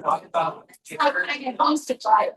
I get homes to try.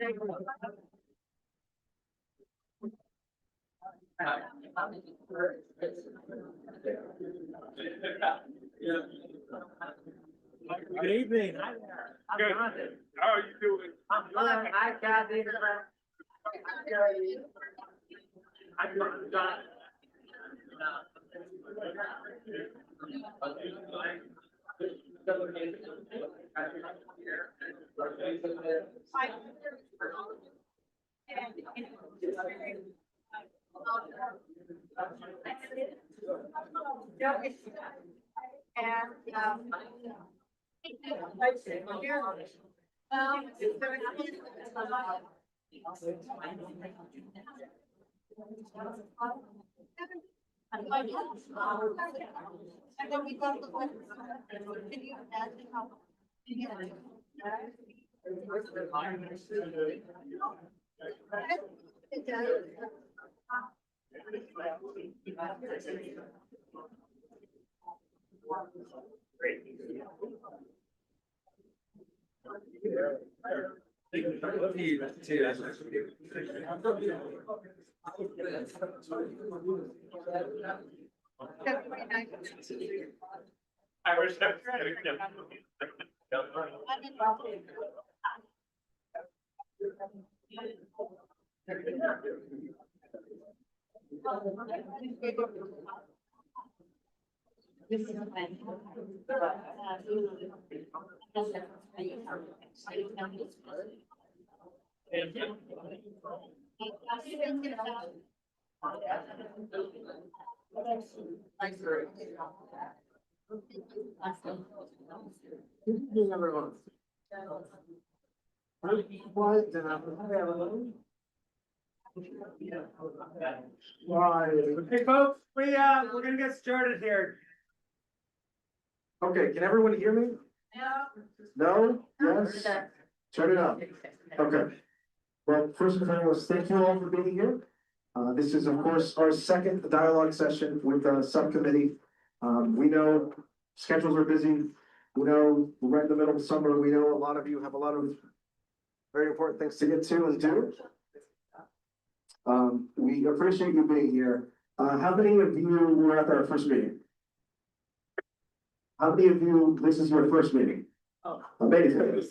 Good evening. Hi there. Good. How are you doing? I'm good. Hi, Kathy. I'm done. And then we got the one. Can you imagine how? It does. I wish I Hey, folks, we're gonna get started here. Okay, can everyone hear me? No? Yes? Turn it up. Okay. Well, first and foremost, thank you all for being here. This is, of course, our second dialogue session with the subcommittee. We know schedules are busy. We know we're right in the middle of summer. We know a lot of you have a lot of very important things to get to and do. We appreciate you being here. How many of you were at our first meeting? How many of you, this is your first meeting? Oh. Amazing.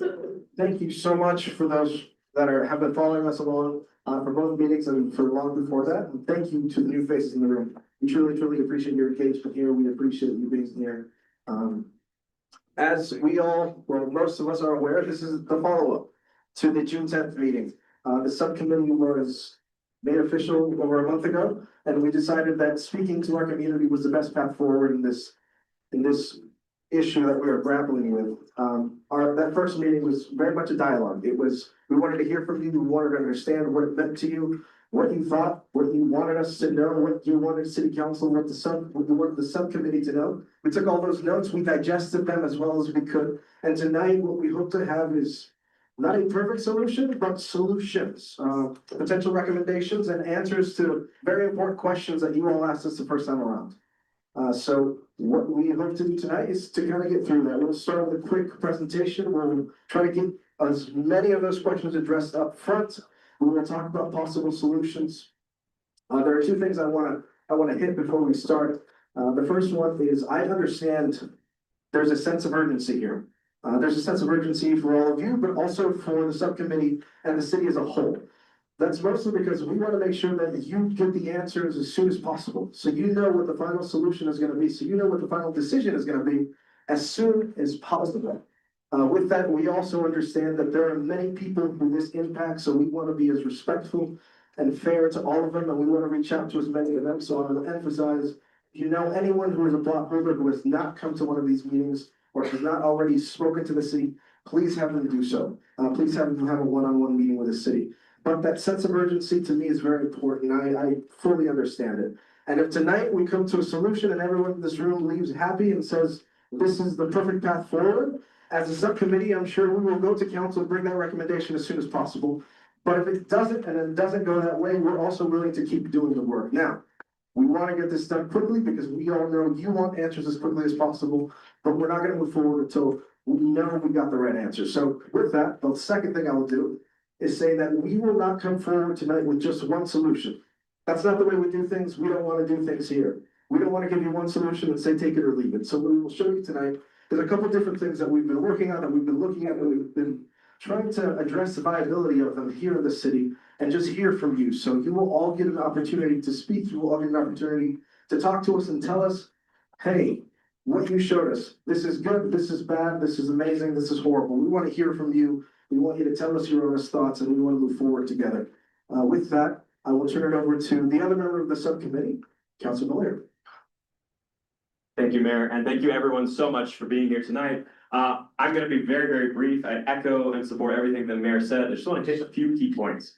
Thank you so much for those that have been following us along for both meetings and for long before that. And thank you to the new faces in the room. We truly appreciate your engagement here. We appreciate you being here. As we all, well, most of us are aware, this is the follow-up to the June 10th meeting. The subcommittee was made official over a month ago, and we decided that speaking to our community was the best path forward in this issue that we are grappling with. That first meeting was very much a dialogue. We wanted to hear from you, we wanted to understand what it meant to you, what you thought, what you wanted us to know, what you wanted city council, what you wanted the subcommittee to know. We took all those notes, we digested them as well as we could, and tonight what we hope to have is not a perfect solution, but solutions, potential recommendations and answers to very important questions that you all asked us the first time around. So what we hope to do tonight is to kind of get through that. We'll start with a quick presentation. We'll try to get as many of those questions addressed up front. We will talk about possible solutions. There are two things I want to hit before we start. The first one is I understand there's a sense of urgency here. There's a sense of urgency for all of you, but also for the subcommittee and the city as a whole. That's mostly because we want to make sure that you get the answers as soon as possible. So you know what the final solution is going to be. So you know what the final decision is going to be as soon as possible. With that, we also understand that there are many people who this impacts. So we want to be as respectful and fair to all of them. And we want to reach out to as many of them. So I will emphasize, if you know anyone who is a block holder who has not come to one of these meetings or has not already spoken to the city, please have them do so. Please have them have a one-on-one meeting with the city. But that sense of urgency to me is very important. I fully understand it. And if tonight we come to a solution and everyone in this room leaves happy and says, this is the perfect path forward, as a subcommittee, I'm sure we will go to council and bring that recommendation as soon as possible. But if it doesn't, and it doesn't go that way, we're also willing to keep doing the work. Now, we want to get this done quickly because we all know you want answers as quickly as possible, but we're not going to move forward until we know we got the right answer. So with that, the second thing I will do is say that we will not come forward tonight with just one solution. That's not the way we do things. We don't want to do things here. We don't want to give you one solution and say, take it or leave it. So what we will show you tonight, there's a couple different things that we've been working on, that we've been looking at, and we've been trying to address the viability of them here in the city and just hear from you. So you will all get an opportunity to speak. You will all get an opportunity to talk to us and tell us, hey, what you showed us, this is good, this is bad, this is amazing, this is horrible. We want to hear from you. We want you to tell us your honest thoughts, and we want to move forward together. With that, I will turn it over to the other member of the subcommittee, Councilor Miller. Thank you, Mayor, and thank you everyone so much for being here tonight. I'm going to be very, very brief. I echo and support everything the Mayor said. I just want to take a few key points.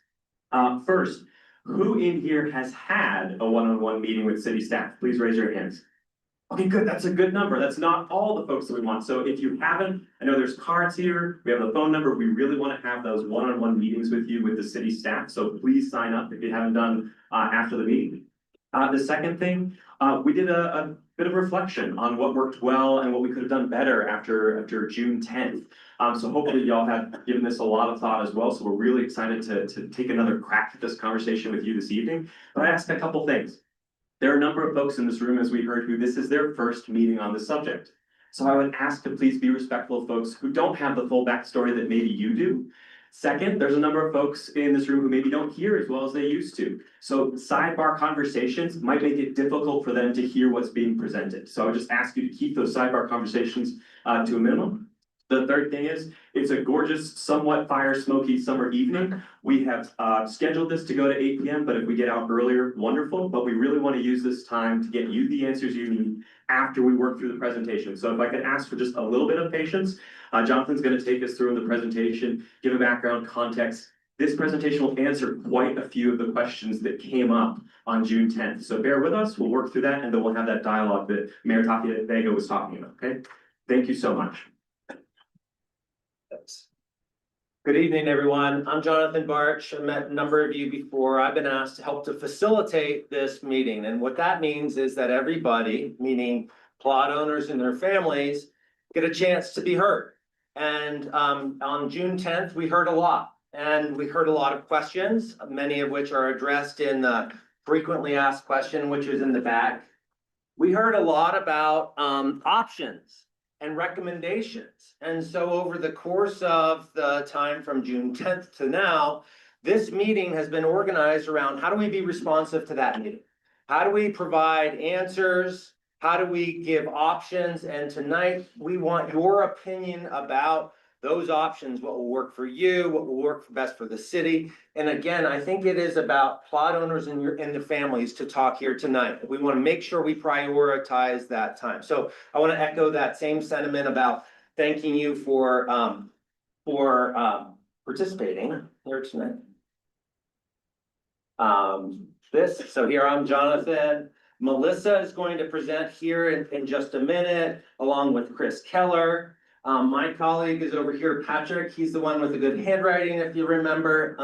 First, who in here has had a one-on-one meeting with city staff? Please raise your hands. Okay, good. That's a good number. That's not all the folks that we want. So if you haven't, I know there's cards here. We have the phone number. We really want to have those one-on-one meetings with you with the city staff. So please sign up if you haven't done after the meeting. The second thing, we did a bit of reflection on what worked well and what we could have done better after June 10th. So hopefully y'all have given this a lot of thought as well. So we're really excited to take another crack at this conversation with you this evening. But I asked a couple things. There are a number of folks in this room, as we heard, who this is their first meeting on the subject. So I would ask to please be respectful of folks who don't have the full backstory that maybe you do. Second, there's a number of folks in this room who maybe don't hear as well as they used to. So sidebar conversations might make it difficult for them to hear what's being presented. So I would just ask you to keep those sidebar conversations to a minimum. The third thing is, it's a gorgeous, somewhat fire smoky summer evening. We have scheduled this to go to 8 p.m., but if we get out earlier, wonderful. But we really want to use this time to get you the answers you need after we work through the presentation. So if I could ask for just a little bit of patience, Jonathan's going to take us through the presentation, give a background context. This presentation will answer quite a few of the questions that came up on June 10th. So bear with us, we'll work through that, and then we'll have that dialogue that Mayor Tapia Vega was talking about, okay? Thank you so much. Good evening, everyone. I'm Jonathan Barch. I met a number of you before. I've been asked to help to facilitate this meeting. And what that means is that everybody, meaning plot owners and their families, get a chance to be heard. And on June 10th, we heard a lot. And we heard a lot of questions, many of which are addressed in the frequently asked question, which is in the back. We heard a lot about options and recommendations. And so over the course of the time from June 10th to now, this meeting has been organized around how do we be responsive to that meeting? How do we provide answers? How do we give options? And tonight we want your opinion about those options, what will work for you, what will work best for the city. And again, I think it is about plot owners and the families to talk here tonight. We want to make sure we prioritize that time. So I want to echo that same sentiment about thanking you for participating here tonight. So here I'm Jonathan. Melissa is going to present here in just a minute, along with Chris Keller. My colleague is over here, Patrick. He's the one with the good handwriting, if you remember.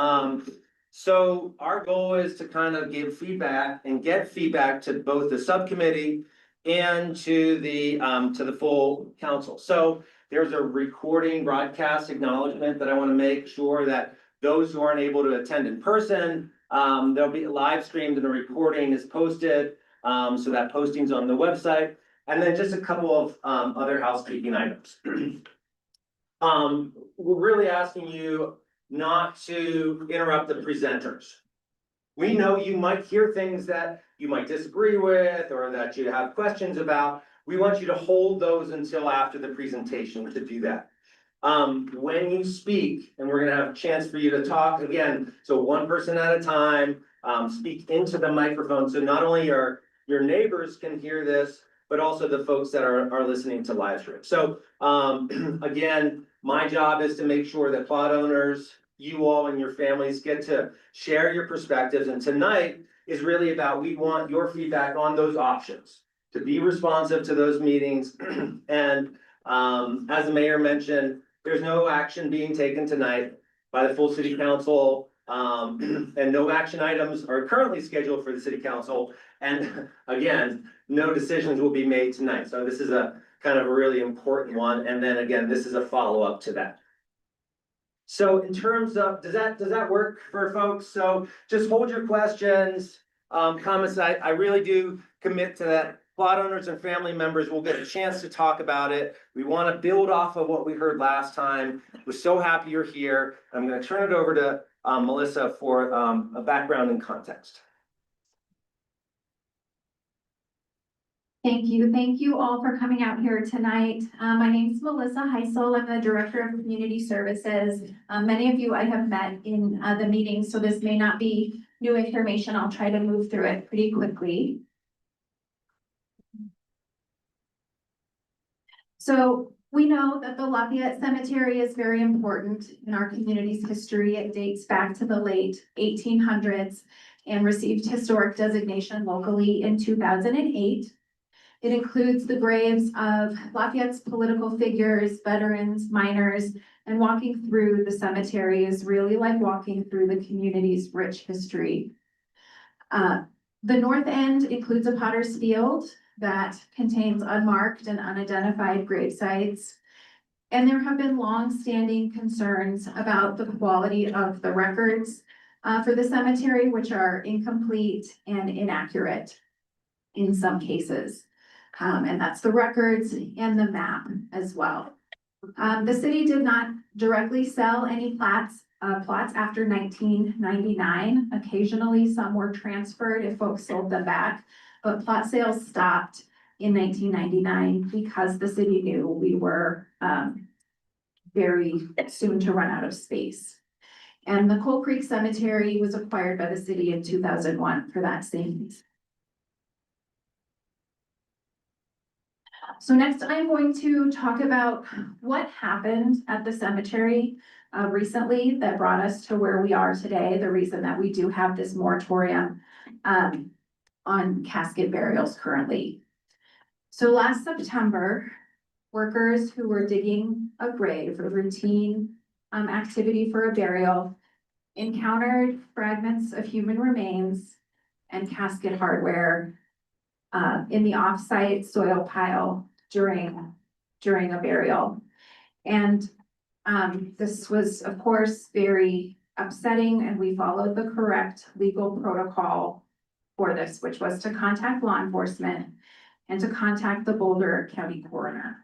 So our goal is to kind of give feedback and get feedback to both the subcommittee and to the full council. So there's a recording broadcast acknowledgement that I want to make sure that those who aren't able to attend in person, they'll be live streamed and the recording is posted. So that posting's on the website. And then just a couple of other housekeeping items. We're really asking you not to interrupt the presenters. We know you might hear things that you might disagree with or that you have questions about. We want you to hold those until after the presentation to do that. When you speak, and we're gonna have a chance for you to talk again, so one person at a time, speak into the microphone. So not only your neighbors can hear this, but also the folks that are listening to live stream. So again, my job is to make sure that plot owners, you all and your families get to share your perspectives. And tonight is really about, we want your feedback on those options, to be responsive to those meetings. And as the mayor mentioned, there's no action being taken tonight by the full city council. And no action items are currently scheduled for the city council. And again, no decisions will be made tonight. So this is a kind of a really important one. And then again, this is a follow-up to that. So in terms of, does that work for folks? So just hold your questions, comments. I really do commit to that. Plot owners and family members will get a chance to talk about it. We want to build off of what we heard last time. We're so happy you're here. I'm going to turn it over to Melissa for a background and context. Thank you all for coming out here tonight. My name is Melissa Heisel. I'm the Director of Community Services. Many of you I have met in the meeting, so this may not be new information. I'll try to move through it pretty quickly. So we know that the Lafayette Cemetery is very important in our community's history. It dates back to the late 1800s and received historic designation locally in 2008. It includes the graves of Lafayette's political figures, veterans, miners, and walking through the cemetery is really like walking through the community's rich history. The north end includes a potter's field that contains unmarked and unidentified grave sites. And there have been long-standing concerns about the quality of the records for the cemetery, which are incomplete and inaccurate in some cases. And that's the records and the map as well. The city did not directly sell any plots after 1999. Occasionally, some were transferred if folks sold them back, but plot sales stopped in 1999 because the city knew we were very soon to run out of space. And the Coal Creek Cemetery was acquired by the city in 2001 for that same reason. So next I'm going to talk about what happened at the cemetery recently that brought us to where we are today, the reason that we do have this moratorium on casket burials currently. So last September, workers who were digging a grave, a routine activity for a burial, encountered fragments of human remains and casket hardware in the off-site soil pile during a burial. And this was, of course, very upsetting, and we followed the correct legal protocol for this, which was to contact law enforcement and to contact the Boulder County coroner.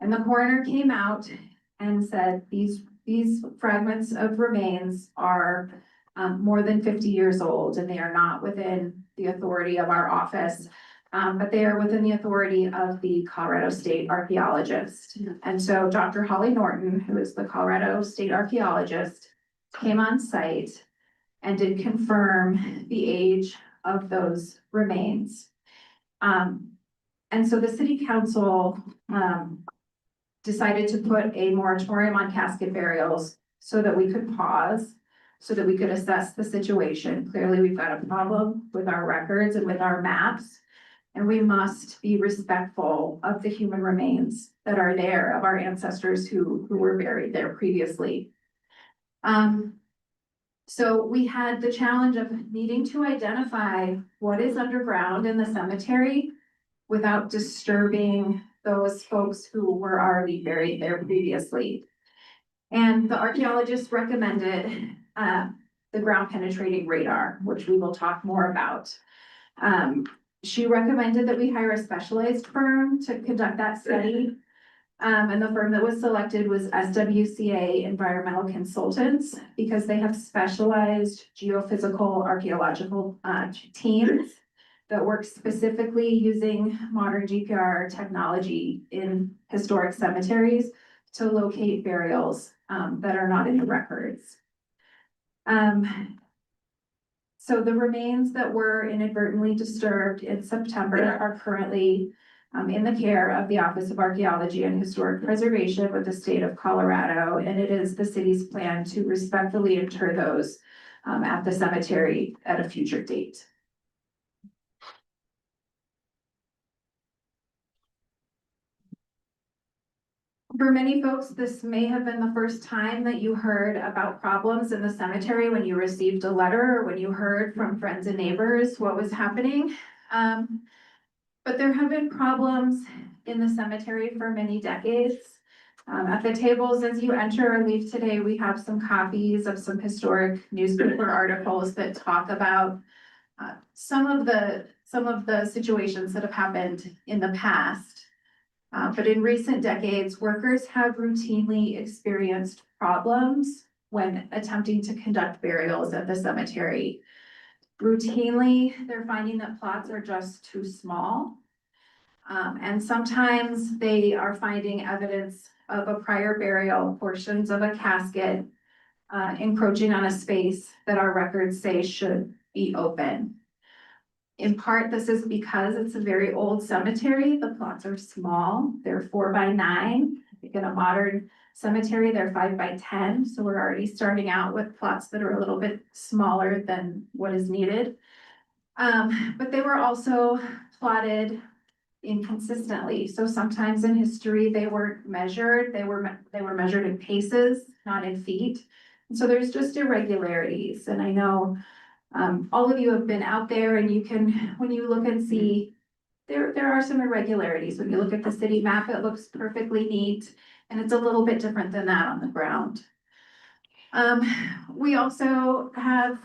And the coroner came out and said, these fragments of remains are more than 50 years old, and they are not within the authority of our office, but they are within the authority of the Colorado State archaeologist. And so Dr. Holly Norton, who is the Colorado State archaeologist, came on site and did confirm the age of those remains. And so the city council decided to put a moratorium on casket burials so that we could pause, so that we could assess the situation. Clearly, we've got a problem with our records and with our maps, and we must be respectful of the human remains that are there, of our ancestors who were buried there previously. So we had the challenge of needing to identify what is underground in the cemetery without disturbing those folks who were already buried there previously. And the archaeologist recommended the ground penetrating radar, which we will talk more about. She recommended that we hire a specialized firm to conduct that study. And the firm that was selected was SWCA Environmental Consultants, because they have specialized geophysical archaeological teams that work specifically using modern GPR technology in historic cemeteries to locate burials that are not in the records. So the remains that were inadvertently disturbed in September are currently in the care of the Office of Archaeology and Historic Preservation with the state of Colorado, and it is the city's plan to respectfully inter those at the cemetery at a future date. For many folks, this may have been the first time that you heard about problems in the cemetery when you received a letter or when you heard from friends and neighbors what was happening. But there have been problems in the cemetery for many decades. At the tables, as you enter or leave today, we have some copies of some historic newspaper articles that talk about some of the situations that have happened in the past. But in recent decades, workers have routinely experienced problems when attempting to conduct burials at the cemetery. Routinely, they're finding that plots are just too small. And sometimes they are finding evidence of a prior burial, portions of a casket, encroaching on a space that our records say should be open. In part, this is because it's a very old cemetery. The plots are small. They're 4x9. In a modern cemetery, they're 5x10. So we're already starting out with plots that are a little bit smaller than what is needed. But they were also plotted inconsistently. So sometimes in history, they weren't measured. They were measured in paces, not in feet. And so there's just irregularities. And I know all of you have been out there and you can, when you look and see, there are some irregularities. When you look at the city map, it looks perfectly neat, and it's a little bit different than that on the ground. We also have,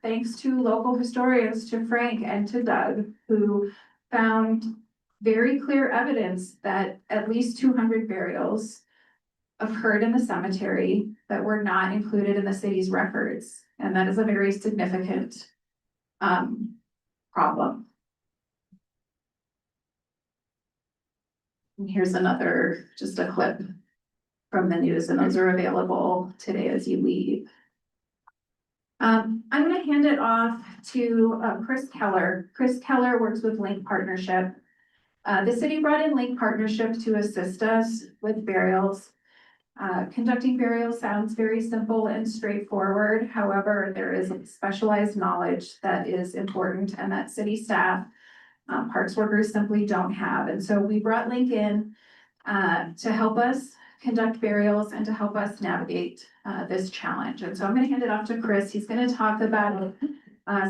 thanks to local historians, to Frank and to Doug, who found very clear evidence that at least 200 burials occurred in the cemetery that were not included in the city's records. And that is a very significant problem. And here's another, just a clip from the news, and those are available today as you leave. I'm going to hand it off to Chris Keller. Chris Keller works with Link Partnership. The city brought in Link Partnership to assist us with burials. Conducting burials sounds very simple and straightforward. However, there is specialized knowledge that is important and that city staff, parks workers simply don't have. And so we brought Link in to help us conduct burials and to help us navigate this challenge. And so I'm going to hand it off to Chris. He's going to talk about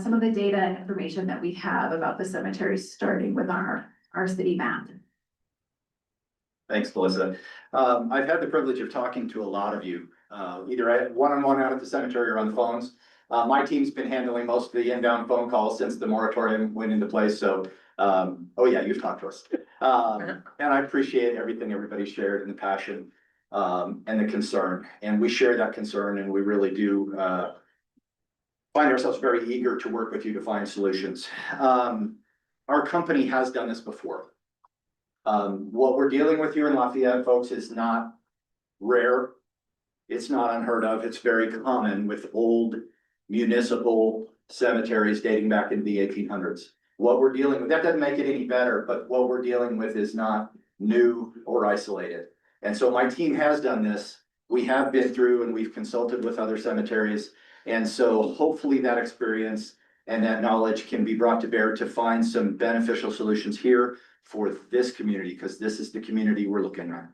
some of the data and information that we have about the cemetery, starting with our city map. Thanks, Melissa. I've had the privilege of talking to a lot of you, either one-on-one out at the cemetery or on the phones. My team's been handling most of the inbound phone calls since the moratorium went into place. So, oh yeah, you've talked to us. And I appreciate everything everybody shared and the passion and the concern. And we share that concern, and we really do find ourselves very eager to work with you to find solutions. Our company has done this before. What we're dealing with here in Lafayette, folks, is not rare. It's not unheard of. It's very common with old municipal cemeteries dating back into the 1800s. What we're dealing with, that doesn't make it any better, but what we're dealing with is not new or isolated. And so my team has done this. We have been through and we've consulted with other cemeteries. And so hopefully that experience and that knowledge can be brought to bear to find some beneficial solutions here for this community, because this is the community we're looking at.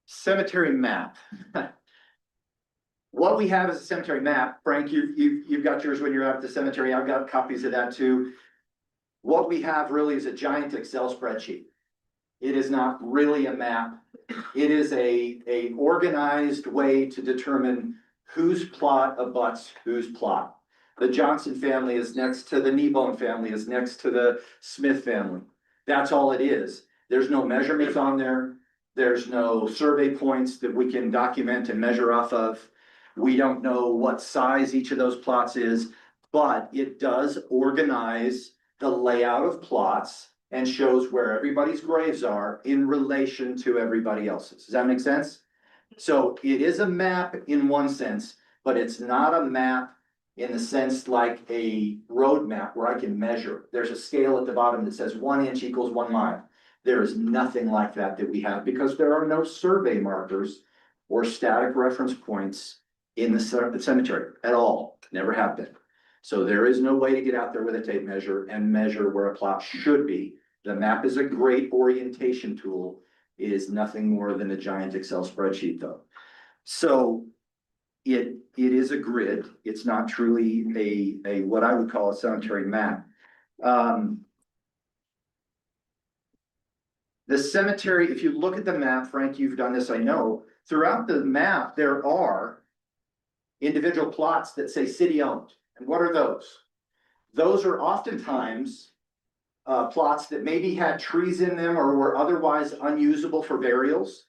Cemetery map. What we have is a cemetery map. Frank, you've got yours when you're out at the cemetery. I've got copies of that too. What we have really is a giant Excel spreadsheet. It is not really a map. It is a organized way to determine whose plot abuts whose plot. The Johnson family is next to the Kneebone family, is next to the Smith family. That's all it is. There's no measurements on there. There's no survey points that we can document and measure off of. We don't know what size each of those plots is, but it does organize the layout of plots and shows where everybody's graves are in relation to everybody else's. Does that make sense? So it is a map in one sense, but it's not a map in the sense like a road map where I can measure. There's a scale at the bottom that says 1 inch equals 1 mile. There is nothing like that we have, because there are no survey markers or static reference points in the cemetery at all. Never have been. So there is no way to get out there with a tape measure and measure where a plot should be. The map is a great orientation tool. It is nothing more than a giant Excel spreadsheet though. So it is a grid. It's not truly a what I would call a cemetery map. The cemetery, if you look at the map, Frank, you've done this, I know, throughout the map, there are individual plots that say city owned. And what are those? Those are oftentimes plots that maybe had trees in them or were otherwise unusable for burials.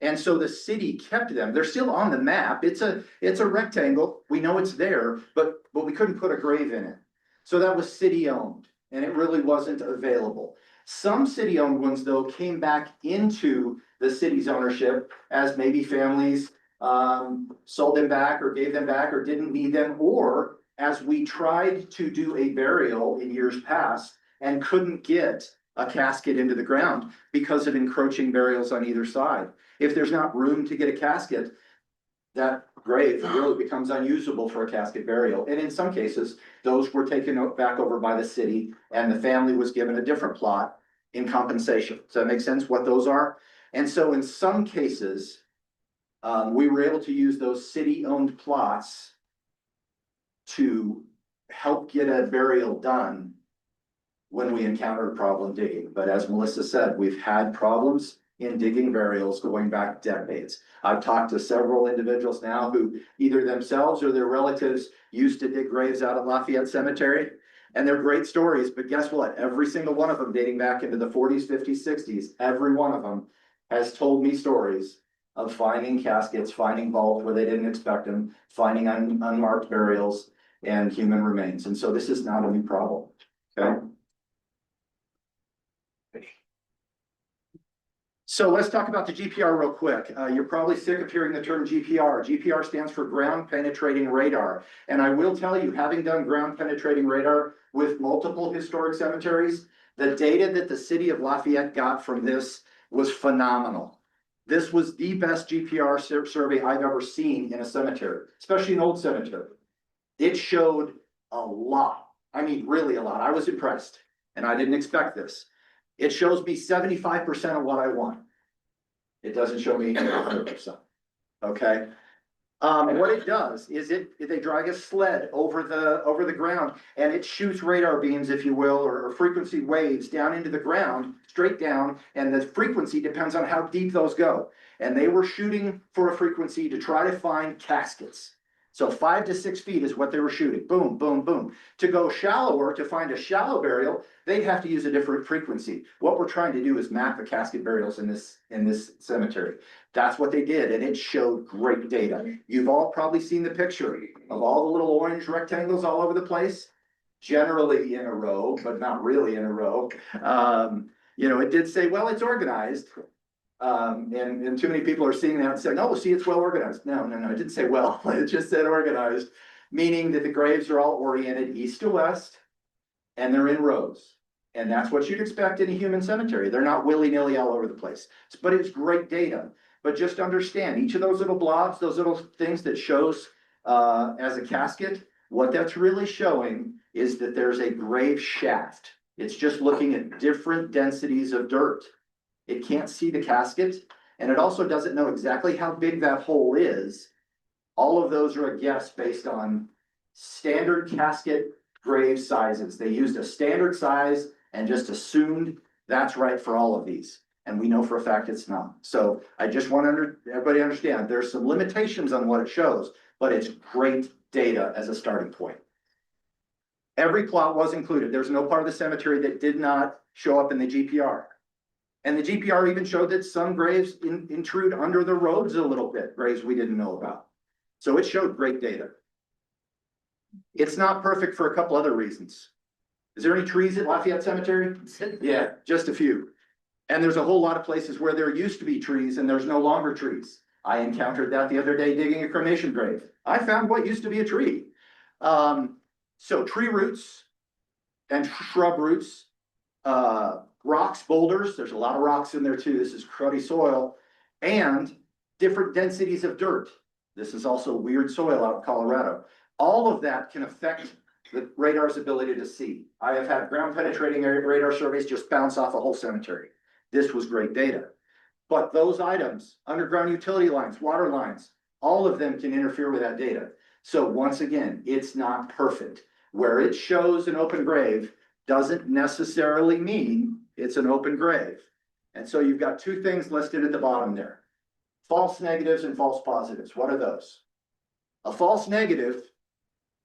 And so the city kept them. They're still on the map. It's a rectangle. We know it's there, but we couldn't put a grave in it. So that was city owned and it really wasn't available. Some city owned ones though came back into the city's ownership as maybe families sold them back or gave them back or didn't need them, or as we tried to do a burial in years past and couldn't get a casket into the ground because of encroaching burials on either side. If there's not room to get a casket, that grave really becomes unusable for a casket burial. And in some cases, those were taken back over by the city and the family was given a different plot in compensation. Does that make sense what those are? And so in some cases, we were able to use those city-owned plots to help get a burial done when we encountered a problem digging. But as Melissa said, we've had problems in digging burials going back decades. I've talked to several individuals now who either themselves or their relatives used to dig graves out at Lafayette Cemetery. And they're great stories, but guess what? Every single one of them dating back into the 40s, 50s, 60s, every one of them has told me stories of finding caskets, finding vaults where they didn't expect them, finding unmarked burials and human remains. And so this is not a new problem, okay? So let's talk about the GPR real quick. You're probably sick of hearing the term GPR. GPR stands for ground penetrating radar. And I will tell you, having done ground penetrating radar with multiple historic cemeteries, the data that the city of Lafayette got from this was phenomenal. This was the best GPR survey I've ever seen in a cemetery, especially an old cemetery. It showed a lot. I mean, really a lot. I was impressed and I didn't expect this. It shows me 75% of what I want. It doesn't show me 100%. Okay. What it does is they drag a sled over the ground and it shoots radar beams, if you will, or frequency waves down into the ground, straight down, and the frequency depends on how deep those go. And they were shooting for a frequency to try to find caskets. So 5 to 6 feet is what they were shooting. Boom, boom, boom. To go shallower, to find a shallow burial, they'd have to use a different frequency. What we're trying to do is map the casket burials in this cemetery. That's what they did, and it showed great data. You've all probably seen the picture of all the little orange rectangles all over the place, generally in a row, but not really in a row. You know, it did say, well, it's organized. And too many people are seeing that and saying, oh, see, it's well organized. No, it didn't say well, it just said organized, meaning that the graves are all oriented east to west and they're in rows. And that's what you'd expect in a human cemetery. They're not willy-nilly all over the place, but it's great data. But just understand each of those little blobs, those little things that shows as a casket, what that's really showing is that there's a grave shaft. It's just looking at different densities of dirt. It can't see the casket, and it also doesn't know exactly how big that hole is. All of those are a guess based on standard casket grave sizes. They used a standard size and just assumed that's right for all of these. And we know for a fact it's not. So I just want everybody to understand there's some limitations on what it shows, but it's great data as a starting point. Every plot was included. There's no part of the cemetery that did not show up in the GPR. And the GPR even showed that some graves intrude under the roads a little bit, graves we didn't know about. So it showed great data. It's not perfect for a couple other reasons. Is there any trees at Lafayette Cemetery? Yeah, just a few. And there's a whole lot of places where there used to be trees and there's no longer trees. I encountered that the other day digging a cremation grave. I found what used to be a tree. So tree roots and shrub roots, rocks, boulders, there's a lot of rocks in there too. This is cruddy soil and different densities of dirt. This is also weird soil out in Colorado. All of that can affect the radar's ability to see. I have had ground penetrating radar surveys just bounce off a whole cemetery. This was great data. But those items, underground utility lines, water lines, all of them can interfere with that data. So once again, it's not perfect. Where it shows an open grave doesn't necessarily mean it's an open grave. And so you've got two things listed at the bottom there. False negatives and false positives. What are those? A false negative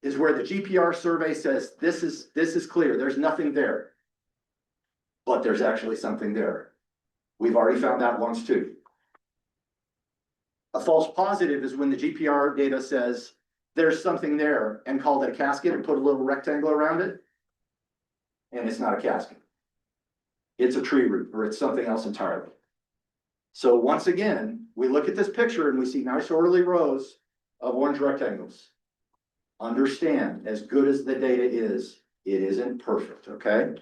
is where the GPR survey says, this is clear, there's nothing there. But there's actually something there. We've already found that once too. A false positive is when the GPR data says there's something there and called it a casket and put a little rectangle around it. And it's not a casket. It's a tree root or it's something else entirely. So once again, we look at this picture and we see nice orderly rows of orange rectangles. Understand, as good as the data is, it isn't perfect, okay?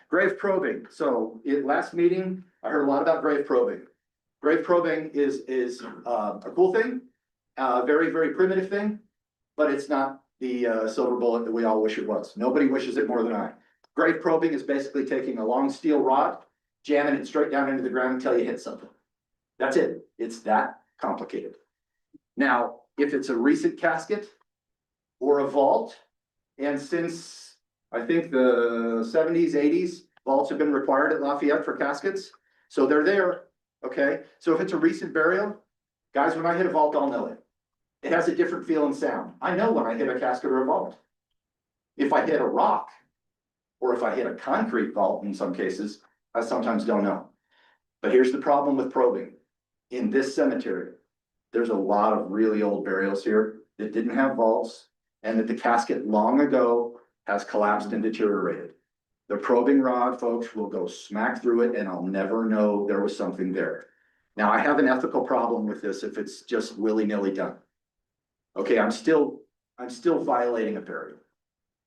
Grave probing. So last meeting, I heard a lot about grave probing. Grave probing is a cool thing, very, very primitive thing, but it's not the silver bullet that we all wish it was. Nobody wishes it more than I. Grave probing is basically taking a long steel rod, jamming it straight down into the ground until you hit something. That's it. It's that complicated. Now, if it's a recent casket or a vault, and since I think the 70s, 80s, vaults have been required at Lafayette for caskets, so they're there, okay? So if it's a recent burial, guys, when I hit a vault, I'll know it. It has a different feel and sound. I know when I hit a casket or a vault. If I hit a rock, or if I hit a concrete vault in some cases, I sometimes don't know. But here's the problem with probing. In this cemetery, there's a lot of really old burials here that didn't have vaults and that the casket long ago has collapsed and deteriorated. The probing rod, folks, will go smack through it and I'll never know there was something there. Now, I have an ethical problem with this if it's just willy-nilly done. Okay, I'm still violating a burial.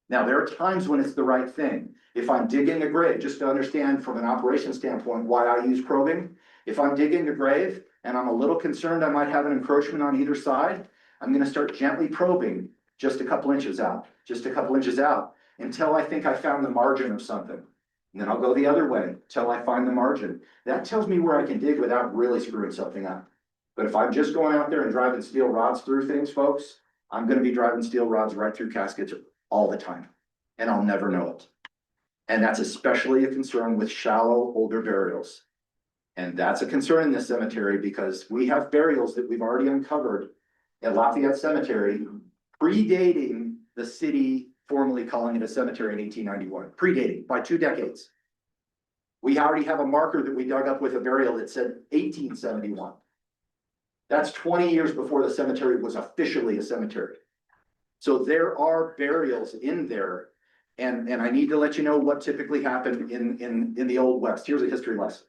Now, there are times when it's the right thing. If I'm digging a grave, just to understand from an operation standpoint why I use probing, if I'm digging a grave and I'm a little concerned I might have an encroachment on either side, I'm gonna start gently probing just a couple inches out, until I think I found the margin of something. And then I'll go the other way till I find the margin. That tells me where I can dig without really screwing something up. But if I'm just going out there and driving steel rods through things, folks, I'm gonna be driving steel rods right through caskets all the time, and I'll never know it. And that's especially a concern with shallow, older burials. And that's a concern in this cemetery because we have burials that we've already uncovered at Lafayette Cemetery, predating the city formally calling it a cemetery in 1891, predating by 2 decades. We already have a marker that we dug up with a burial that said 1871. That's 20 years before the cemetery was officially a cemetery. So there are burials in there, and I need to let you know what typically happened in the Old West. Here's a history lesson.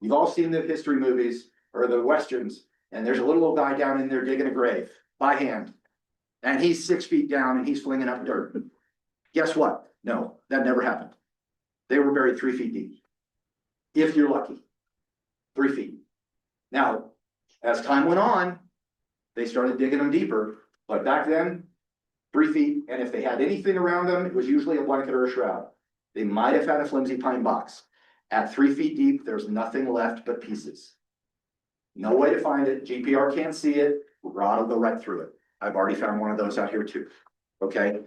You've all seen the history movies or the Westerns, and there's a little old guy down in there digging a grave by hand. And he's 6 feet down and he's flinging up dirt. Guess what? No, that never happened. They were buried 3 feet deep. If you're lucky, 3 feet. Now, as time went on, they started digging them deeper, but back then, 3 feet, and if they had anything around them, it was usually a blanket or a shroud. They might have had a flimsy pine box. At 3 feet deep, there's nothing left but pieces. No way to find it. GPR can't see it. Rod will go right through it. I've already found one of those out here too. Okay.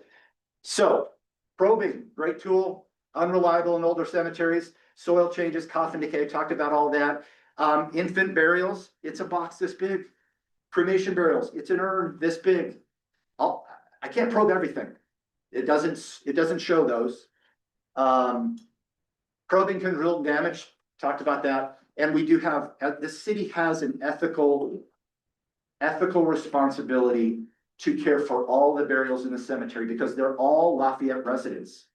So probing, great tool, unreliable in older cemeteries, soil changes, coffin decay, talked about all that. Infant burials, it's a box this big. Cremation burials, it's an urn this big. I can't probe everything. It doesn't show those. Probing can result in damage, talked about that. And we do have, the city has an ethical responsibility to care for all the burials in the cemetery because they're all Lafayette residents.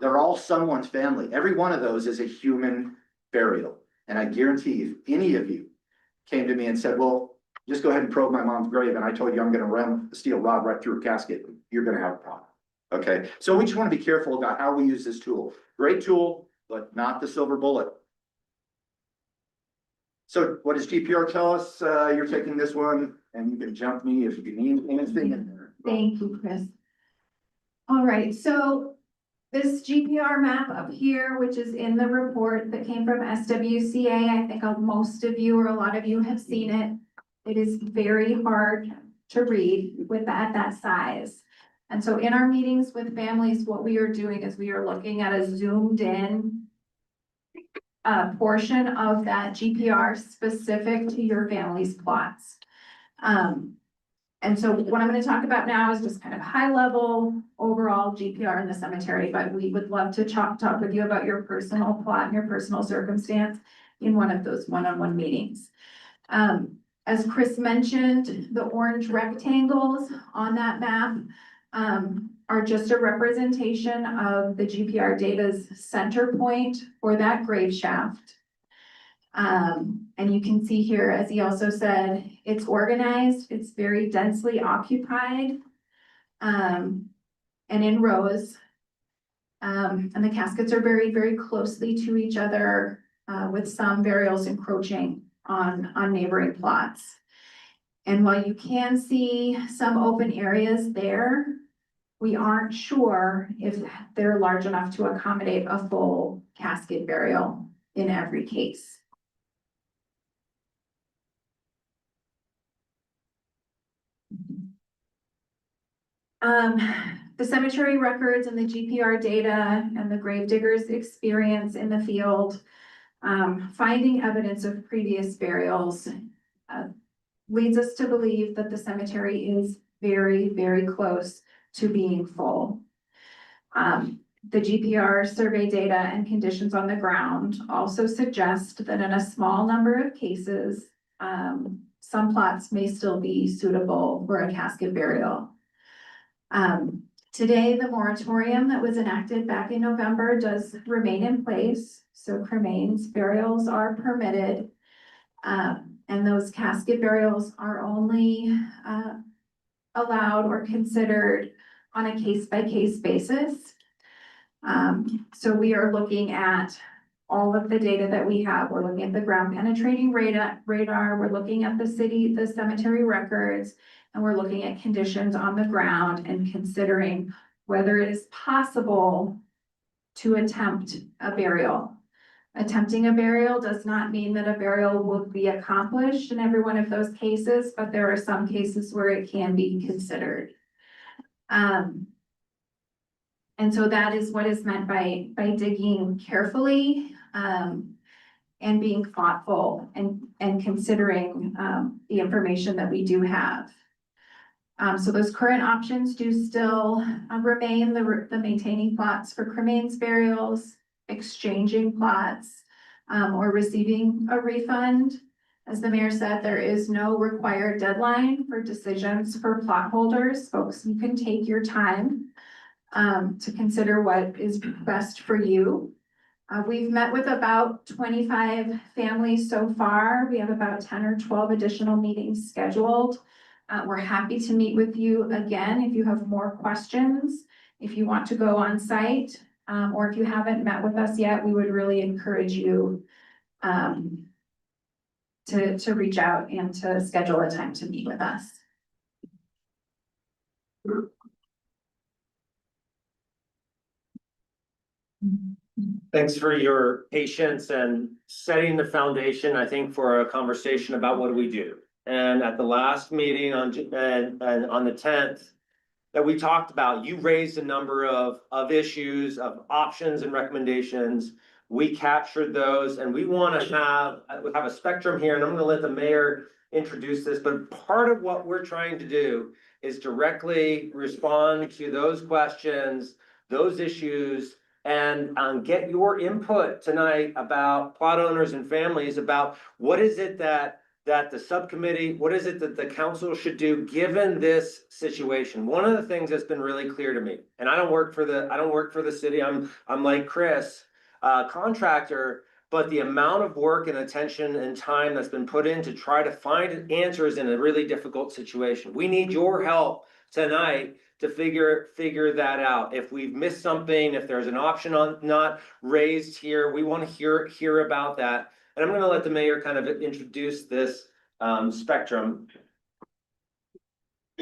They're all someone's family. Every one of those is a human burial. And I guarantee if any of you came to me and said, well, just go ahead and probe my mom's grave, and I told you I'm gonna ram a steel rod right through a casket, you're gonna have a problem. Okay, so we just wanna be careful about how we use this tool. Great tool, but not the silver bullet. So what does GPR tell us? You're taking this one and you can jump me if you need anything in there. Thank you, Chris. All right, so this GPR map up here, which is in the report that came from SWCA, I think most of you or a lot of you have seen it. It is very hard to read with that size. And so in our meetings with families, what we are doing is we are looking at a zoomed in portion of that GPR specific to your family's plots. And so what I'm gonna talk about now is just kind of high level overall GPR in the cemetery, but we would love to talk with you about your personal plot and your personal circumstance in one of those one-on-one meetings. As Chris mentioned, the orange rectangles on that map are just a representation of the GPR data's center point for that grave shaft. And you can see here, as he also said, it's organized, it's very densely occupied, and in rows. And the caskets are very, very closely to each other, with some burials encroaching on neighboring plots. And while you can see some open areas there, we aren't sure if they're large enough to accommodate a full casket burial in every case. The cemetery records and the GPR data and the gravediggers' experience in the field, finding evidence of previous burials, leads us to believe that the cemetery is very, very close to being full. The GPR survey data and conditions on the ground also suggest that in a small number of cases, some plots may still be suitable for a casket burial. Today, the moratorium that was enacted back in November does remain in place, so cremains burials are permitted. And those casket burials are only allowed or considered on a case-by-case basis. So we are looking at all of the data that we have. We're looking at the ground penetrating radar, we're looking at the cemetery records, and we're looking at conditions on the ground and considering whether it is possible to attempt a burial. Attempting a burial does not mean that a burial will be accomplished in every one of those cases, but there are some cases where it can be considered. And so that is what is meant by digging carefully, and being thoughtful and considering the information that we do have. So those current options do still remain the maintaining plots for cremains burials, exchanging plots, or receiving a refund. As the mayor said, there is no required deadline for decisions for plot holders. Folks, you can take your time to consider what is best for you. We've met with about 25 families so far. We have about 10 or 12 additional meetings scheduled. We're happy to meet with you again if you have more questions, if you want to go on site, or if you haven't met with us yet, we would really encourage you to reach out and to schedule a time to meet with us. Thanks for your patience and setting the foundation, I think, for a conversation about what do we do. And at the last meeting on the 10th that we talked about, you raised a number of issues, of options and recommendations. We captured those, and we want to have a spectrum here, and I'm going to let the mayor introduce this, but part of what we're trying to do is directly respond to those questions, those issues, and get your input tonight about plot owners and families about what is it that the subcommittee, what is it that the council should do given this situation? One of the things that's been really clear to me, and I don't work for the city, I'm like Chris, contractor, but the amount of work and attention and time that's been put in to try to find answers in a really difficult situation. We need your help tonight to figure that out. If we've missed something, if there's an option not raised here, we want to hear about that. And I'm going to let the mayor kind of introduce this spectrum.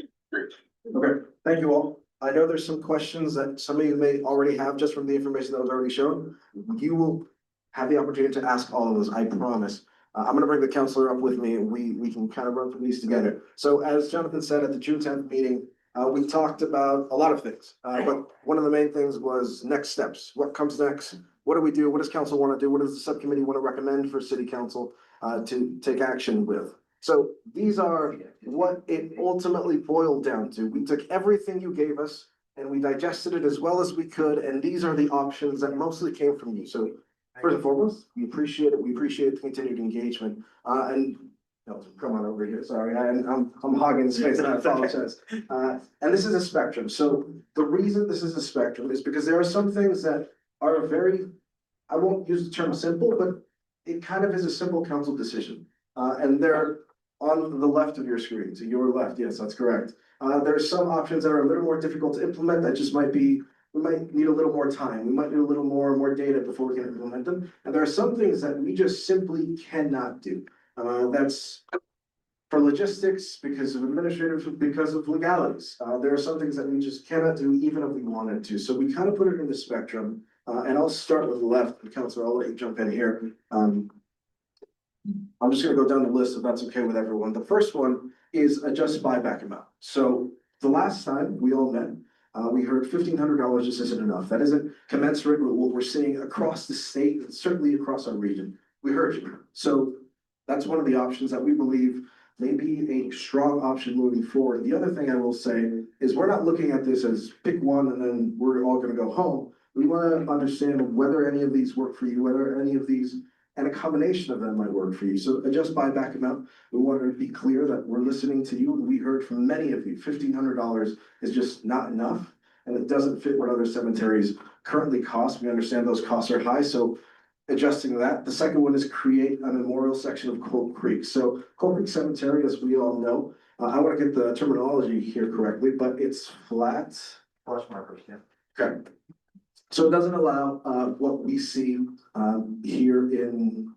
Okay, thank you all. I know there's some questions that some of you may already have just from the information that was already shown. You will have the opportunity to ask all of those, I promise. I'm gonna bring the counselor up with me and we can kind of run through these together. So as Jonathan said at the June 10th meeting, We talked about a lot of things, but one of the main things was next steps. What comes next? What do we do? What does council want to do? What does the subcommittee want to recommend for city council to take action with? So these are what it ultimately boiled down to. We took everything you gave us and we digested it as well as we could, and these are the options that mostly came from you. So first and foremost, we appreciate it. We appreciate the continued engagement. And no, come on over here. Sorry, I'm hogging space and I apologize. And this is a spectrum. So the reason this is a spectrum is because there are some things that are very, I won't use the term simple, but it kind of is a simple council decision. And they're on the left of your screen, to your left. Yes, that's correct. There's some options that are a little more difficult to implement that just might be, we might need a little more time. We might need a little more data before we can implement them. And there are some things that we just simply cannot do. That's for logistics, because of administrative, because of legalities. There are some things that we just cannot do even if we wanted to. So we kind of put it in the spectrum. And I'll start with the left, Councilor, I'll let you jump in here. I'm just gonna go down the list if that's okay with everyone. The first one is adjust buyback amount. So the last time we all met, we heard $1,500 just isn't enough. That isn't commensurate with what we're seeing across the state and certainly across our region. We heard you. So that's one of the options that we believe may be a strong option moving forward. The other thing I will say is we're not looking at this as pick one and then we're all gonna go home. We wanna understand whether any of these work for you, whether any of these and a combination of them might work for you. So adjust buyback amount. We want to be clear that we're listening to you. We heard from many of you, $1,500 is just not enough. And it doesn't fit what other cemeteries currently cost. We understand those costs are high, so adjusting that. The second one is create a memorial section of Cold Creek. So Cold Creek Cemetery, as we all know, I want to get the terminology here correctly, but it's flat. Flush markers, yeah. Okay. So it doesn't allow what we see here in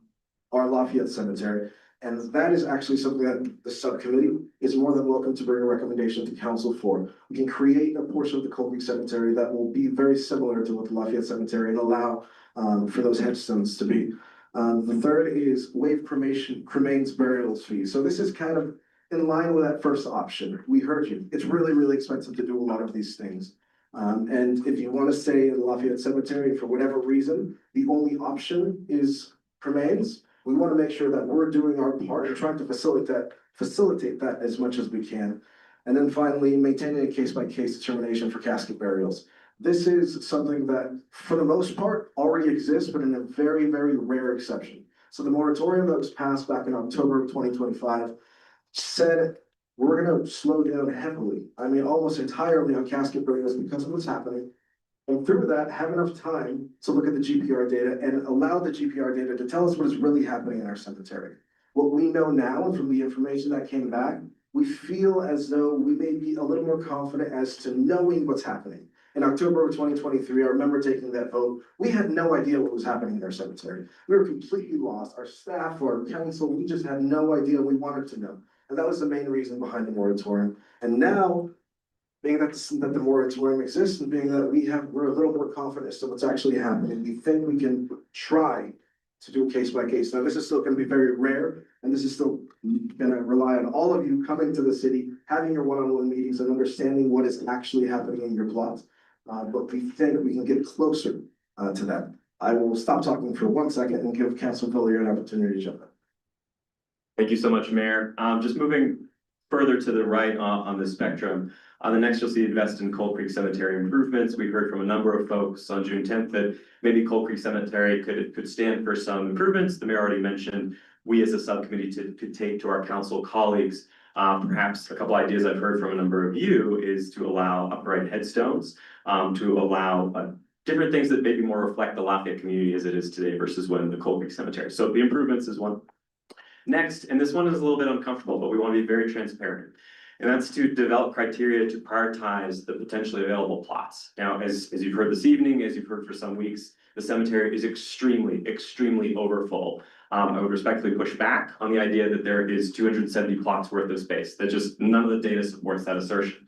our Lafayette Cemetery. And that is actually something that the subcommittee is more than welcome to bring a recommendation to council for. We can create a portion of the Cold Creek Cemetery that will be very similar to what the Lafayette Cemetery and allow for those headstones to be. The third is waive cremains burials fee. So this is kind of in line with that first option. We heard you. It's really, really expensive to do a lot of these things. And if you want to stay in the Lafayette Cemetery for whatever reason, the only option is cremains. We want to make sure that we're doing our part and trying to facilitate that as much as we can. And then finally, maintaining a case-by-case determination for casket burials. This is something that, for the most part, already exists, but in a very, very rare exception. So the moratorium that was passed back in October of 2025 said we're gonna slow down heavily, I mean, almost entirely on casket burials because of what's happening. And through that, have enough time to look at the GPR data and allow the GPR data to tell us what is really happening in our cemetery. What we know now, and from the information that came back, we feel as though we may be a little more confident as to knowing what's happening. In October of 2023, I remember taking that vote. We had no idea what was happening in our cemetery. We were completely lost. Our staff, our council, we just had no idea. We wanted to know. And that was the main reason behind the moratorium. And now, being that the moratorium exists and being that we're a little more confident as to what's actually happening, we think we can try to do a case by case. Now, this is still gonna be very rare, and this is still gonna rely on all of you coming to the city, having your one-on-one meetings and understanding what is actually happening in your plots. But we think we can get closer to that. I will stop talking for 1 second and give Councilor Villier an opportunity to jump in. Thank you so much, Mayor. Just moving further to the right on the spectrum. The next you'll see invest in Cold Creek Cemetery improvements. We heard from a number of folks on June 10th that maybe Cold Creek Cemetery could stand for some improvements. The mayor already mentioned we as a subcommittee could take to our council colleagues. Perhaps a couple ideas I've heard from a number of you is to allow upright headstones, to allow different things that maybe more reflect the Lafayette community as it is today versus when the Cold Creek Cemetery. So the improvements is one. Next, and this one is a little bit uncomfortable, but we want to be very transparent. And that's to develop criteria to prioritize the potentially available plots. Now, as you've heard this evening, as you've heard for some weeks, the cemetery is extremely overfull. I would respectfully push back on the idea that there is 270 plots worth of space. That just none of the data supports that assertion.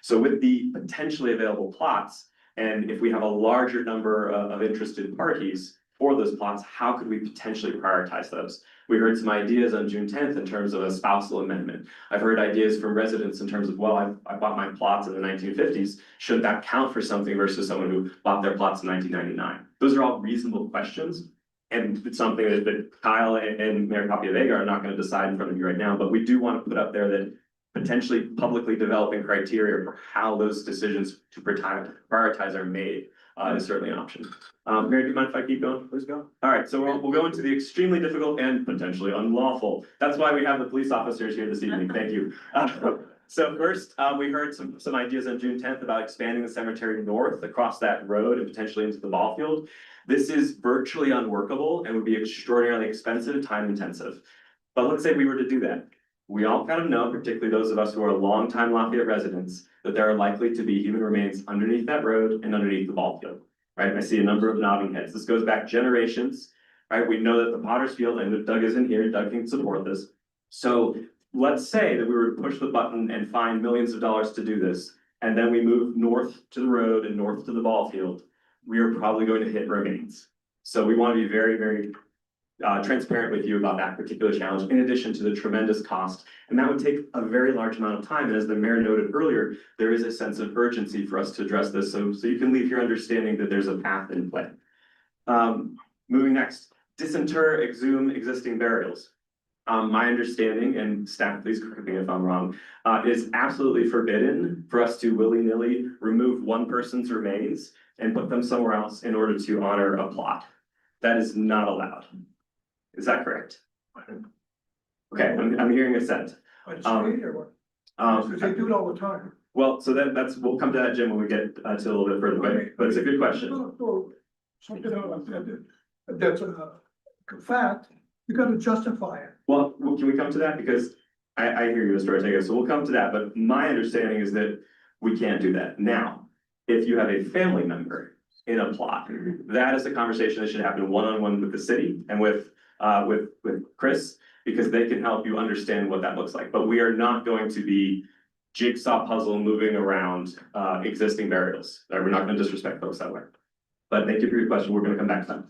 So with the potentially available plots, and if we have a larger number of interested parties for those plots, how could we potentially prioritize those? We heard some ideas on June tenth in terms of a spousal amendment. I've heard ideas from residents in terms of, well, I bought my plots in the 1950s. Shouldn't that count for something versus someone who bought their plots in 1999? Those are all reasonable questions. And it's something that Kyle and Mayor Capiavega are not going to decide in front of you right now, but we do want to put up there that potentially publicly developing criteria for how those decisions to prioritize are made is certainly an option. Mary, do you mind if I keep going? Please go. All right, so we'll go into the extremely difficult and potentially unlawful. That's why we have the police officers here this evening. Thank you. So first, we heard some ideas on June tenth about expanding the cemetery north across that road and potentially into the ball field. This is virtually unworkable and would be extraordinarily expensive and time intensive. But let's say we were to do that. We all kind of know, particularly those of us who are longtime Lafayette residents, that there are likely to be human remains underneath that road and underneath the ball field, right? I see a number of nodding heads. This goes back generations, right? We know that the Potter's Field, and Doug isn't here, Doug can support this. So let's say that we were to push the button and find millions of dollars to do this, and then we move north to the road and north to the ball field, we are probably going to hit remains. So we want to be very, very transparent with you about that particular challenge, in addition to the tremendous cost. And that would take a very large amount of time. And as the mayor noted earlier, there is a sense of urgency for us to address this. So you can leave here understanding that there's a path in play. Moving next, disinter, exhume existing burials. My understanding, and staff, please correct me if I'm wrong, is absolutely forbidden for us to willy-nilly remove one person's remains and put them somewhere else in order to honor a plot. That is not allowed. Is that correct? Okay, I'm hearing assent. Because they do it all the time. Well, so we'll come to that, Jim, when we get to a little bit further, but it's a good question. Something that's a fact, you gotta justify it. Well, can we come to that? Because I hear you, Mr. Ortega, so we'll come to that, but my understanding is that we can't do that. Now, if you have a family member in a plot, that is a conversation that should happen one-on-one with the city and with Chris, because they can help you understand what that looks like. But we are not going to be jigsaw puzzle moving around existing burials. We're not gonna disrespect folks that way. But thank you for your question. We're gonna come back to that.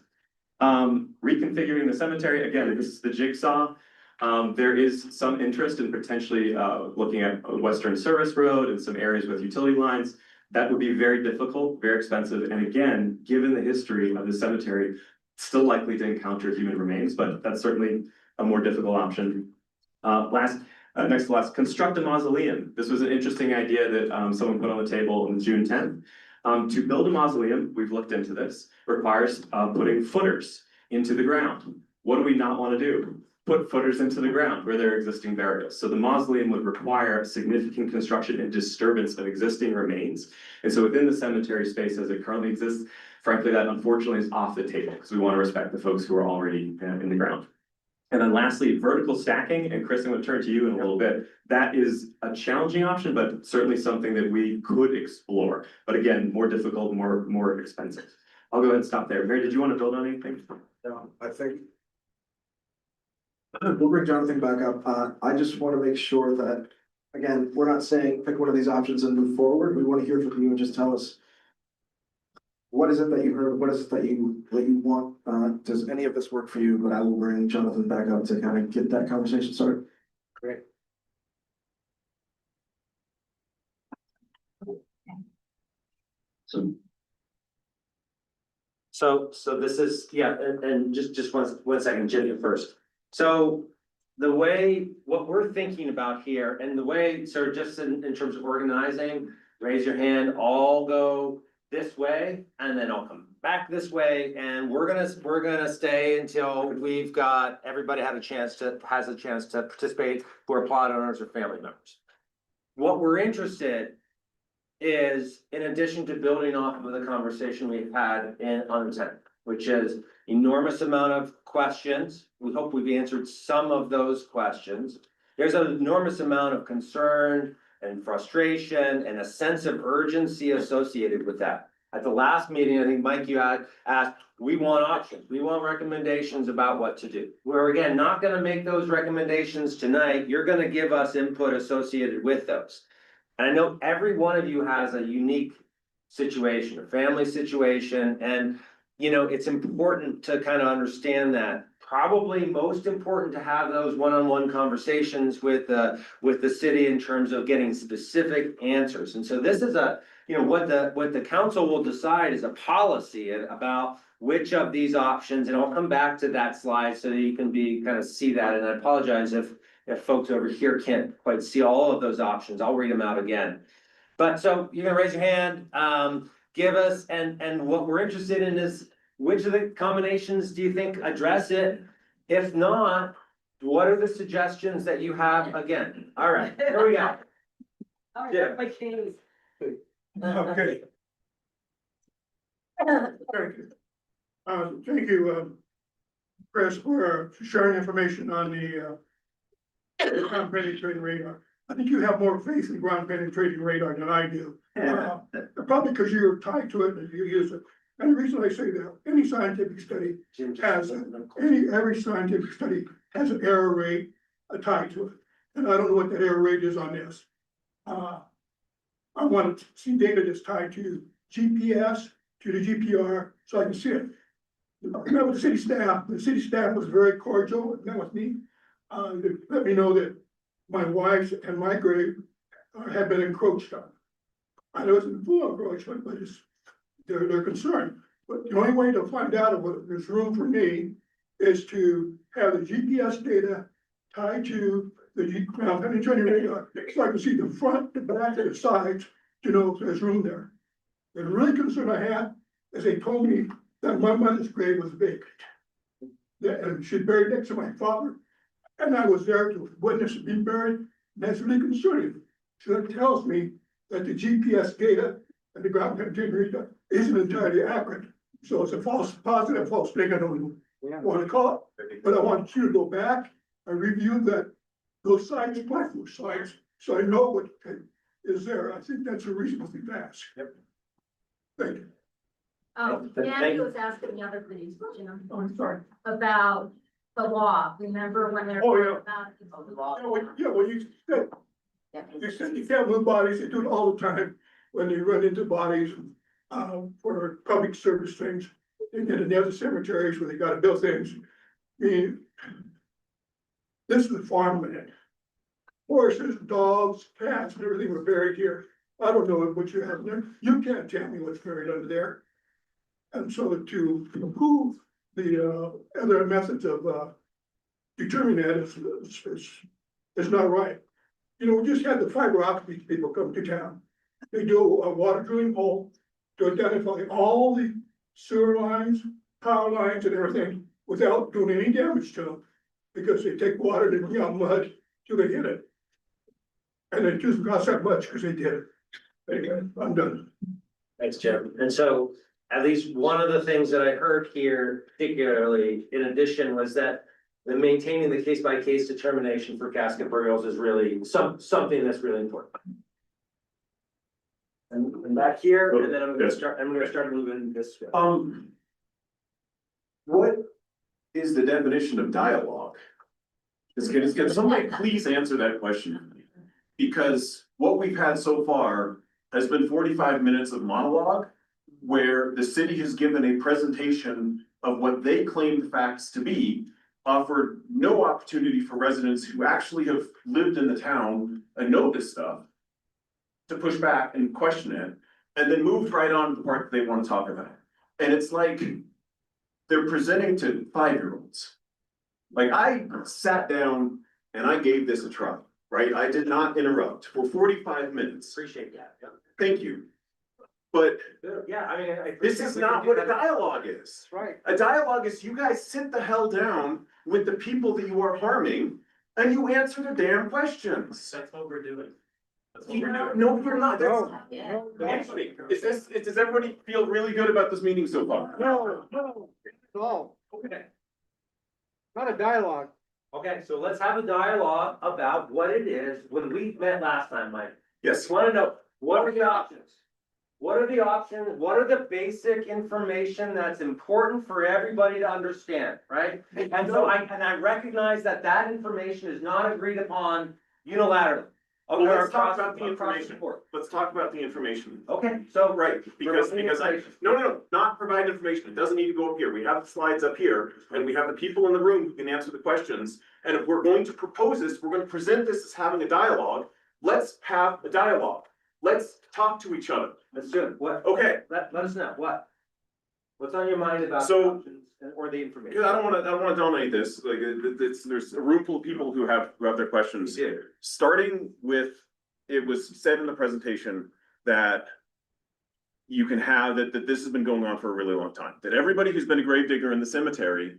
Reconfiguring the cemetery, again, this is the jigsaw. There is some interest in potentially looking at Western Service Road and some areas with utility lines. That would be very difficult, very expensive, and again, given the history of the cemetery, still likely to encounter human remains, but that's certainly a more difficult option. Next to last, construct a mausoleum. This was an interesting idea that someone put on the table on June 10th. To build a mausoleum, we've looked into this, requires putting footers into the ground. What do we not want to do? Put footers into the ground where there are existing burials. So the mausoleum would require significant construction and disturbance of existing remains. And so within the cemetery space as it currently exists, frankly, that unfortunately is off the table because we want to respect the folks who are already in the ground. And then lastly, vertical stacking, and Chris, I'm going to turn to you in a little bit. That is a challenging option, but certainly something that we could explore. But again, more difficult, more expensive. I'll go ahead and stop there. Mary, did you want to build on anything? No, I think we'll bring Jonathan back up. I just want to make sure that, again, we're not saying pick one of these options and move forward. We want to hear from you and just tell us what is it that you heard, what is it that you want? Does any of this work for you? But I will bring Jonathan back up to kind of get that conversation started. Great. So this is, yeah, and just one second, Jimmy first. So the way, what we're thinking about here and the way, so just in terms of organizing, raise your hand, all go this way, and then I'll come back this way, and we're gonna stay until we've got, everybody has a chance to participate who are plot owners or family members. What we're interested is, in addition to building off of the conversation we've had on the 10th, which is enormous amount of questions. We hope we've answered some of those questions. There's an enormous amount of concern and frustration and a sense of urgency associated with that. At the last meeting, I think, Mike, you had asked, we want options, we want recommendations about what to do. We're again not gonna make those recommendations tonight. You're gonna give us input associated with those. And I know every one of you has a unique situation, a family situation, and you know, it's important to kind of understand that probably most important to have those one-on-one conversations with the city in terms of getting specific answers. And so this is what the council will decide is a policy about which of these options, and I'll come back to that slide so that you can kind of see that. And I apologize if folks over here can't quite see all of those options. I'll read them out again. But so you're gonna raise your hand, give us, and what we're interested in is which of the combinations do you think address it? If not, what are the suggestions that you have again? All right, here we go. Yeah. Okay. Thank you. Thank you, Chris, for sharing information on the ground penetrating radar. I think you have more faith in ground penetrating radar than I do. Probably because you're tied to it and you use it. And the reason I say that, any scientific study has, every scientific study has an error rate tied to it. And I don't know what that error rate is on this. I want to see data that's tied to GPS, to the GPR, so I can see it. I met with the city staff was very cordial, met with me. They let me know that my wife's and my grave have been encroached on. I know it's a full encroachment, but they're concerned. But the only way to find out if there's room for me is to have the GPS data tied to the ground penetrating radar, so I can see the front, the back, and the sides to know if there's room there. The really concern I had is they told me that my mother's grave was vacant. And she's buried next to my father, and I was there to witness it being buried, and that's really concerning. So that tells me that the GPS data and the ground penetrating radar isn't entirely accurate. So it's a false positive, false negative, I don't want to call it, but I want you to go back and review those sites, platform sites, so I know what is there. I think that's a reasonable thing to ask. Yep. Thank you. Danny was asking the other things, I'm sorry. about the law, remember when they're. Oh, yeah. About When you said you can't move bodies, they do it all the time when they run into bodies, for public service things. They did in the other cemeteries where they gotta build things. I mean, this is farmland. Horses, dogs, cats, and everything were buried here. I don't know what you have there. You can't tell me what's buried under there. And so to improve the other methods of determining that is not right. You know, we just had the fiber optic people come to town. They do a water drilling hole to identify all the sewer lines, power lines and everything without doing any damage to them. Because they take water and bring out mud till they hit it. And it just costs that much because they did it. Anyway, I'm done. Thanks, Jim. And so at least one of the things that I heard here particularly, in addition, was that the maintaining the case-by-case determination for casket burials is really something that's really important. And back here, and then I'm gonna start moving this way. What is the definition of dialogue? Can somebody please answer that question? Because what we've had so far has been 45 minutes of monologue where the city has given a presentation of what they claim the facts to be, offered no opportunity for residents who actually have lived in the town and know this stuff to push back and question it, and then moved right on to the part that they want to talk about. And it's like they're presenting to 5-year-olds. Like, I sat down and I gave this a try, right? I did not interrupt for 45 minutes. Appreciate that. Yeah. Thank you. But Yeah, I mean, this is not what a dialogue is. Right. A dialogue is you guys sit the hell down with the people that you are harming and you answer the damn questions. That's what we're doing. That's what You we're know, doing. no, you're not. That's, Yeah. Anthony, does everybody feel really good about this meeting so far? No, Okay. not a dialogue. Okay, so let's have a dialogue about what it is. When we met last time, Mike, Yes. just wanna know, what are the options? What are the options? What are the basic information that's important for everybody to understand, right? And so I recognize that information is not agreed upon unilaterally. Oh, Well, they're let's talk across- about the across information. board. Let's talk about the information. Okay, so. Right, because Provide I, information. no, not provide information, it doesn't need to go up here, we have the slides up here, and we have the people in the room who can answer the questions. And if we're going to propose this, we're gonna present this as having a dialogue, let's have a dialogue, let's talk to each other, Let's do it. What, okay? let us know, what? What's on your mind about the So- options or the information? Because I don't wanna dominate this, like, there's a room full of people who have their questions. You did. Starting with, it was said in the presentation that you can have, that this has been going on for a really long time, that everybody who's been a grave digger in the cemetery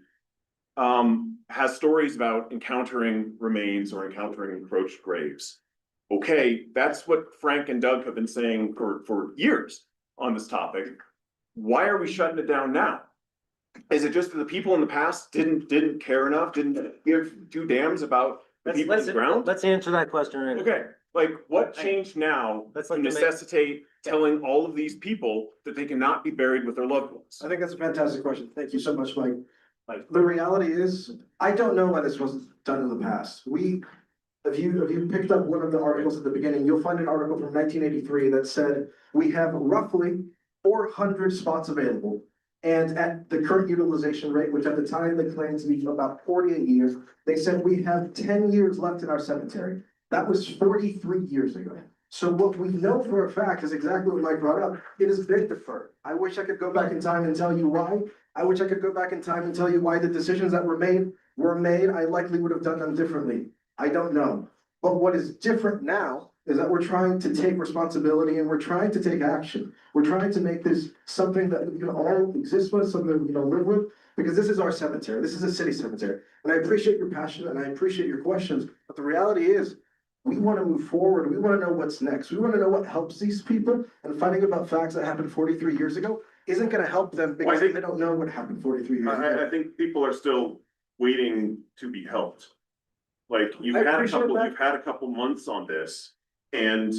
has stories about encountering remains or encountering encroached graves. Okay, that's what Frank and Doug have been saying for years on this topic. Why are we shutting it down now? Is it just that the people in the past didn't care enough, didn't give two damns about the people on the ground? Let's answer that question right now. Okay, like what changed now Let's to let them make- necessitate telling all of these people that they cannot be buried with their loved ones? I think that's a fantastic question. Thank you so much, Mike. The reality is, I don't know why this wasn't done in the past. If you picked up one of the articles at the beginning, you'll find an article from 1983 that said, we have roughly 400 spots available. And at the current utilization rate, which at the time they claimed to be about 48 years, they said we have 10 years left in our cemetery. That was 43 years ago. So what we know for a fact is exactly what Mike brought up. It has been deferred. I wish I could go back in time and tell you why. I wish I could go back in time and tell you why the decisions that were made. I likely would have done them differently. I don't know. But what is different now is that we're trying to take responsibility and we're trying to take action. We're trying to make this something that we can all exist with, something we can live with, because this is our cemetery. This is a city cemetery. And I appreciate your passion and I appreciate your questions. But the reality is, we want to move forward. We want to know what's next. We want to know what helps these people. And finding about facts that happened 43 years ago isn't going to help them because they don't know what happened 43 years ago. I think people are still waiting to be helped. Like, you've I had a appreciate couple, that. you've had a couple months on this, and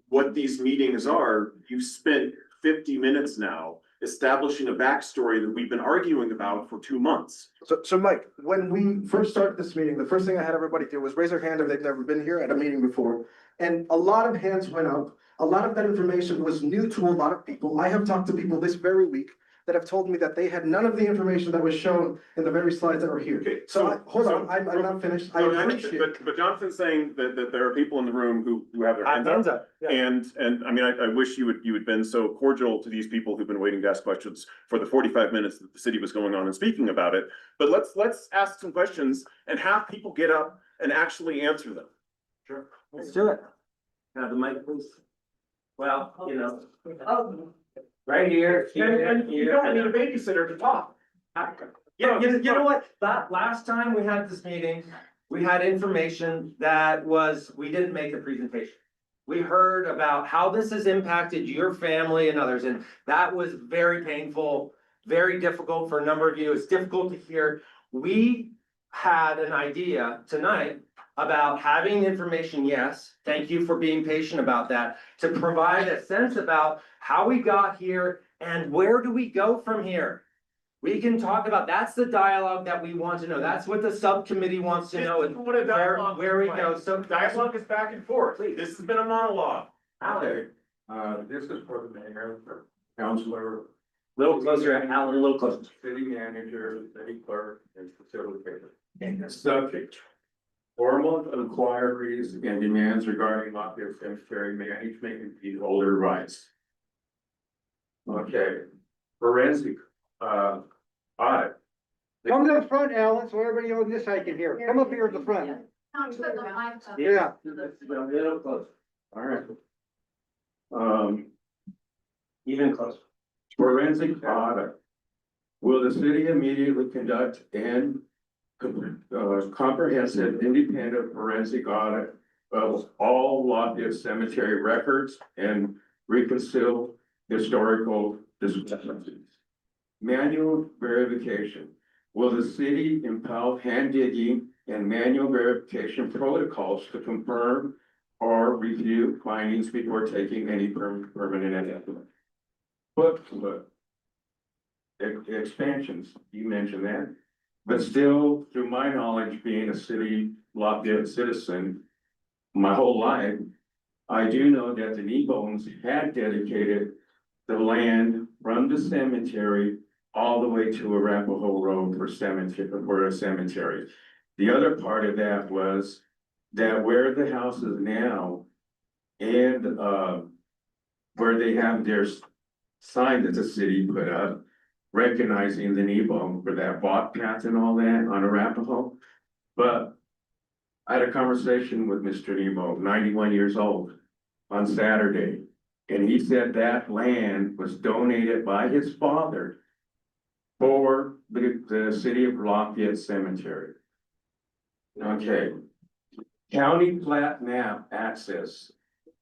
what these meetings are, you've spent 50 minutes now establishing a backstory that we've been arguing about for 2 months. So Mike, when we first started this meeting, the first thing I had everybody do was raise their hand if they've never been here at a meeting before. And a lot of hands went up. A lot of that information was new to a lot of people. I have talked to people this very week that have told me that they had none of the information that was shown in the very slides that were here. Okay, Hold on, I'm not finished. I appreciate. But Jonathan's saying that there are people in the room who have their hands up. And I mean, I wish you had been so cordial to these people who've been waiting to ask questions for the 45 minutes that the city was going on and speaking about it. But let's ask some questions and have people get up and actually answer them. Sure. Let's do it. Have the mic, please. Well, right here. And you don't need a babysitter to talk. You know what? That last time we had this meeting, we had information that we didn't make a presentation. We heard about how this has impacted your family and others, and that was very painful, very difficult for a number of you. It's difficult to hear. We had an idea tonight about having information, yes, thank you for being patient about that, to provide a sense about how we got here and where do we go from here. We can talk about, that's the dialogue that we want to know. That's what the subcommittee wants to know and What a dialogue where we is go. like. So Dialogue is back and forth. This has been a monologue. Alan, This is for the mayor, councilor, little closer, Alan, a little closer. city manager, city clerk, and facilitator. Subject. Formal inquiries and demands regarding Lafayette Cemetery management and deed holder rights. Okay, forensic, audit. Come to the front, Alan, so everybody on this side can hear. Come up here at the front. Yeah. A little closer, All right. even closer. Forensic audit. Will the city immediately conduct an comprehensive independent forensic audit of all Lafayette Cemetery records and reconcile historical discrepancies? Manual verification. Will the city impel hand digging and manual verification protocols to confirm or review findings before taking any permanent action? Booklet. Expansions, you mentioned that. But still, through my knowledge, being a city Lafayette citizen my whole life, I do know that the Kneebones had dedicated the land from the cemetery all the way to Arapahoe Road for a cemetery. The other part of that was that where the house is now and, where they have their sign that the city put up, recognizing the Kneebone for that walk path and all that on Arapahoe. But I had a conversation with Mr. Nebo, 91 years old, on Saturday. And he said that land was donated by his father for the city of Lafayette Cemetery. Okay. County plat map access.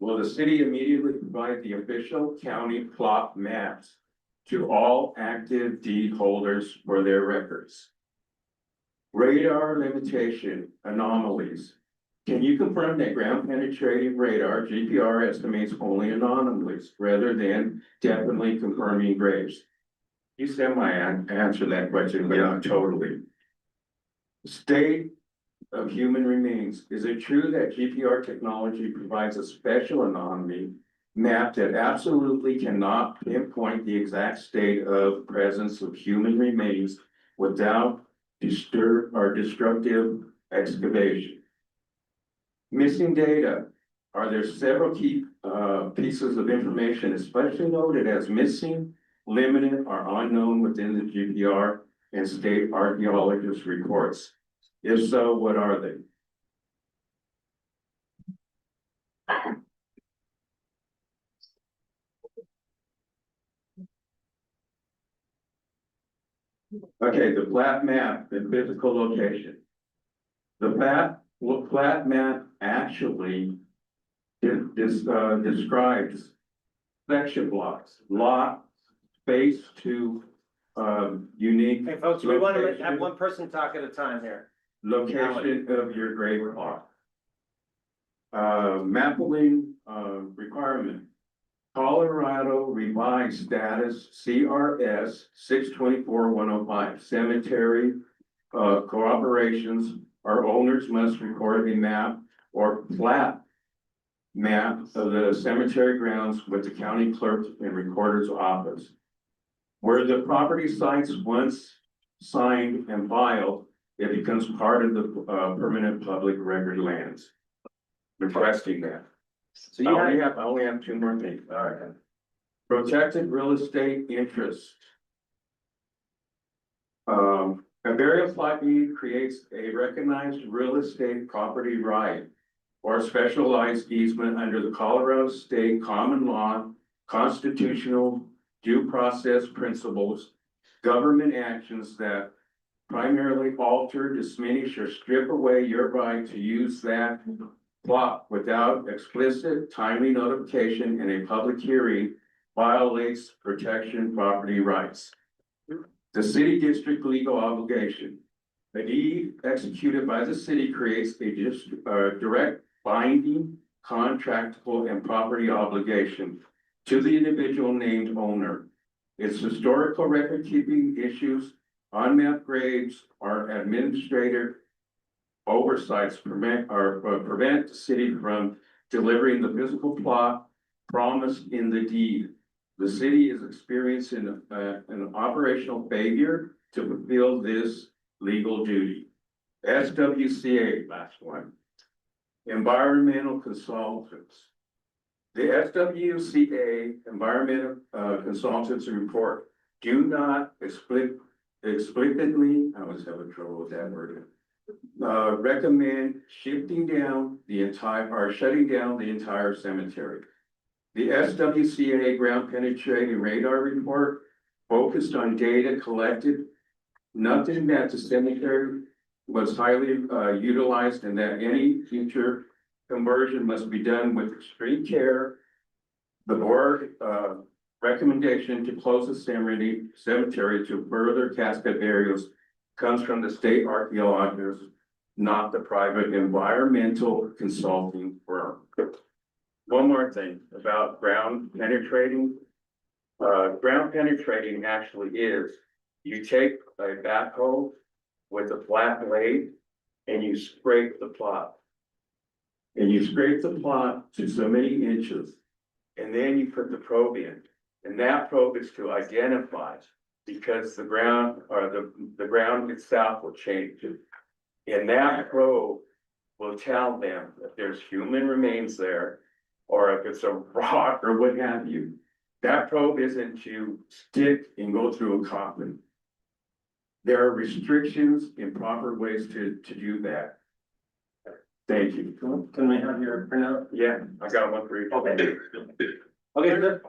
Will the city immediately provide the official county plot maps to all active deed holders for their records? Radar limitation anomalies. Can you confirm that ground penetrating radar GPR estimates only anomalies rather than definitely confirming graves? You answer that question, but not totally. State of human remains. Is it true that GPR technology provides a special anomaly map that absolutely cannot pinpoint the exact state of presence of human remains without destructive excavation? Missing data. Are there several key pieces of information especially noted as missing, limited, or unknown within the GPR and state archaeologist reports? If so, what are they? Okay, the plat map, the physical location. The plat map actually describes section blocks, lot, space to unique. Hey, folks, we want to have one person talk at a time here. Location of your grave plot. Mapping requirement. Colorado revised status CRS 624-105 cemetery corroborations or owners must record a map or plat map of the cemetery grounds with the county clerk and recorder's office. Where the property sites once signed and filed, it becomes part of the permanent public record lands. Requesting that. So I only have two more things. All right. Protected real estate interest. A burial plot deed creates a recognized real estate property right or specialized easement under the Colorado State Common Law, constitutional due process principles, government actions that primarily alter, diminish, or strip away your right to use that plot without explicit timely notification in a public hearing violates protection property rights. The city district legal obligation. A deed executed by the city creates a direct binding, contractable, and property obligation to the individual named owner. Its historical record keeping issues, unmapped graves, or administrative oversights prevent the city from delivering the physical plot promised in the deed. The city is experiencing an operational failure to fulfill this legal duty. SWCA, last one. Environmental consultants. The SWCA environmental consultants report do not explicitly, I was having trouble with that word. Recommend shutting down the entire cemetery. The SWCA ground penetrating radar report focused on data collected, nothing that the cemetery was highly utilized and that any future conversion must be done with extreme care. The board recommendation to close the cemetery to further casket burials comes from the state archaeologists, not the private environmental consulting firm. One more thing about ground penetrating. Ground penetrating actually is, you take a backhoe with a flat blade and you scrape the plot. and you scrape the plot to so many inches, and then you put the probe in, and that probe is to identify, because the ground or the ground itself will change. And that probe will tell them if there's human remains there, or if it's a rock or what have you. That probe isn't to stick and go through a coffin. There are restrictions in proper ways to do that. Thank you. Can we have your printout? Yeah, I got one for you. Okay. Okay, good.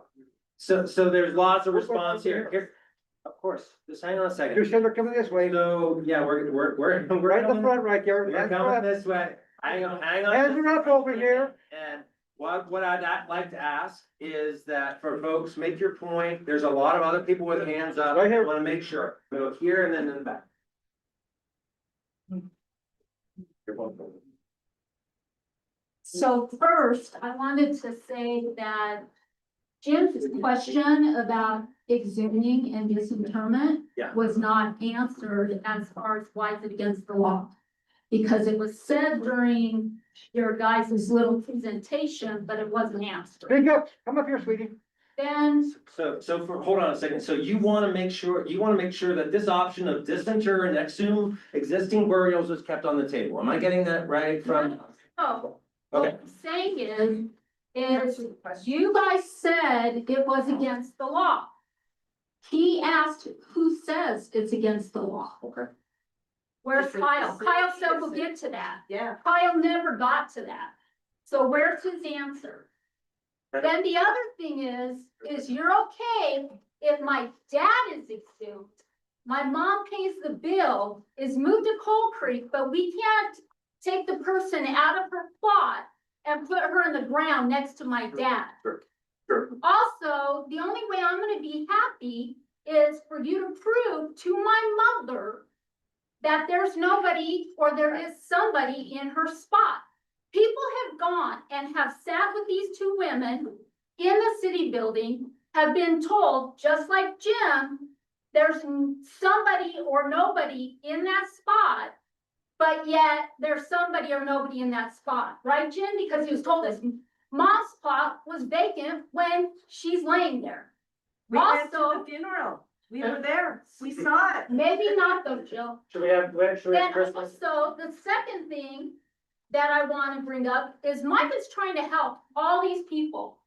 So there's lots of response here. Of course, just hang on a You second. said they're coming this way. So, yeah, we're Right in the coming, front right there. we're Right in coming front. this way. Hang on. Hands are up over here. And what I'd like to ask is that for folks, make your point. There's a lot of other people with hands up. Right here. I wanna make sure. Go here and then in the back. So first, I wanted to say that Jim's question about exhuming and disinterment Yeah. was not answered as far as why is it against the law? Because it was said during your guys' little presentation, but it wasn't answered. Speak up. Come up here, sweetie. Then, Hold on a second. So you wanna make sure that this option of disinter and exhume existing burials is kept on the table. Am I getting that right from? oh, Okay. what I'm saying is you guys said it was against the law. He asked, who says it's against the law? Okay. Where's Kyle? Kyle said we'll get to that. Yeah. Kyle never got to that. So where's his answer? Then the other thing is you're okay if my dad is exhumed. My mom pays the bill, is moved to Coal Creek, but we can't take the person out of her plot and put her in the ground next to my dad. Sure. Also, the only way I'm gonna be happy is for you to prove to my mother that there's nobody or there is somebody in her spot. People have gone and have sat with these two women in the city building, have been told, just like Jim, there's somebody or nobody in that spot, but yet there's somebody or nobody in that spot, right, Jim? Because he was told this, mom's spot was vacant when she's laying there. We went to Also, the funeral. We were there. We saw it. maybe not though, Jill. Should we have Then Chris? also, the second thing that I want to bring up is Mike is trying to help all these people.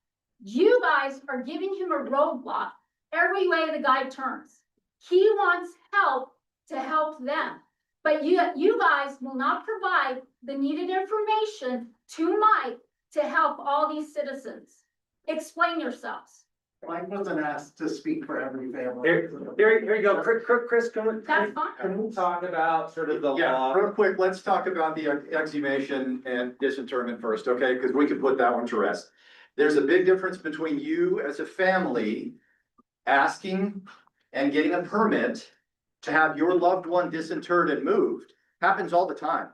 You guys are giving him a roadblock every way the guy turns. He wants help to help them. But you guys will not provide the needed information to Mike to help all these citizens. Explain yourselves. Mike wasn't asked to speak for every family. Here you go. Chris, That's fine. can we talk about sort of the Yeah, law? real quick, let's talk about the exhumation and disinterment first, okay? Because we can put that one to rest. There's a big difference between you as a family asking and getting a permit to have your loved one disinterred and moved. Happens all the time.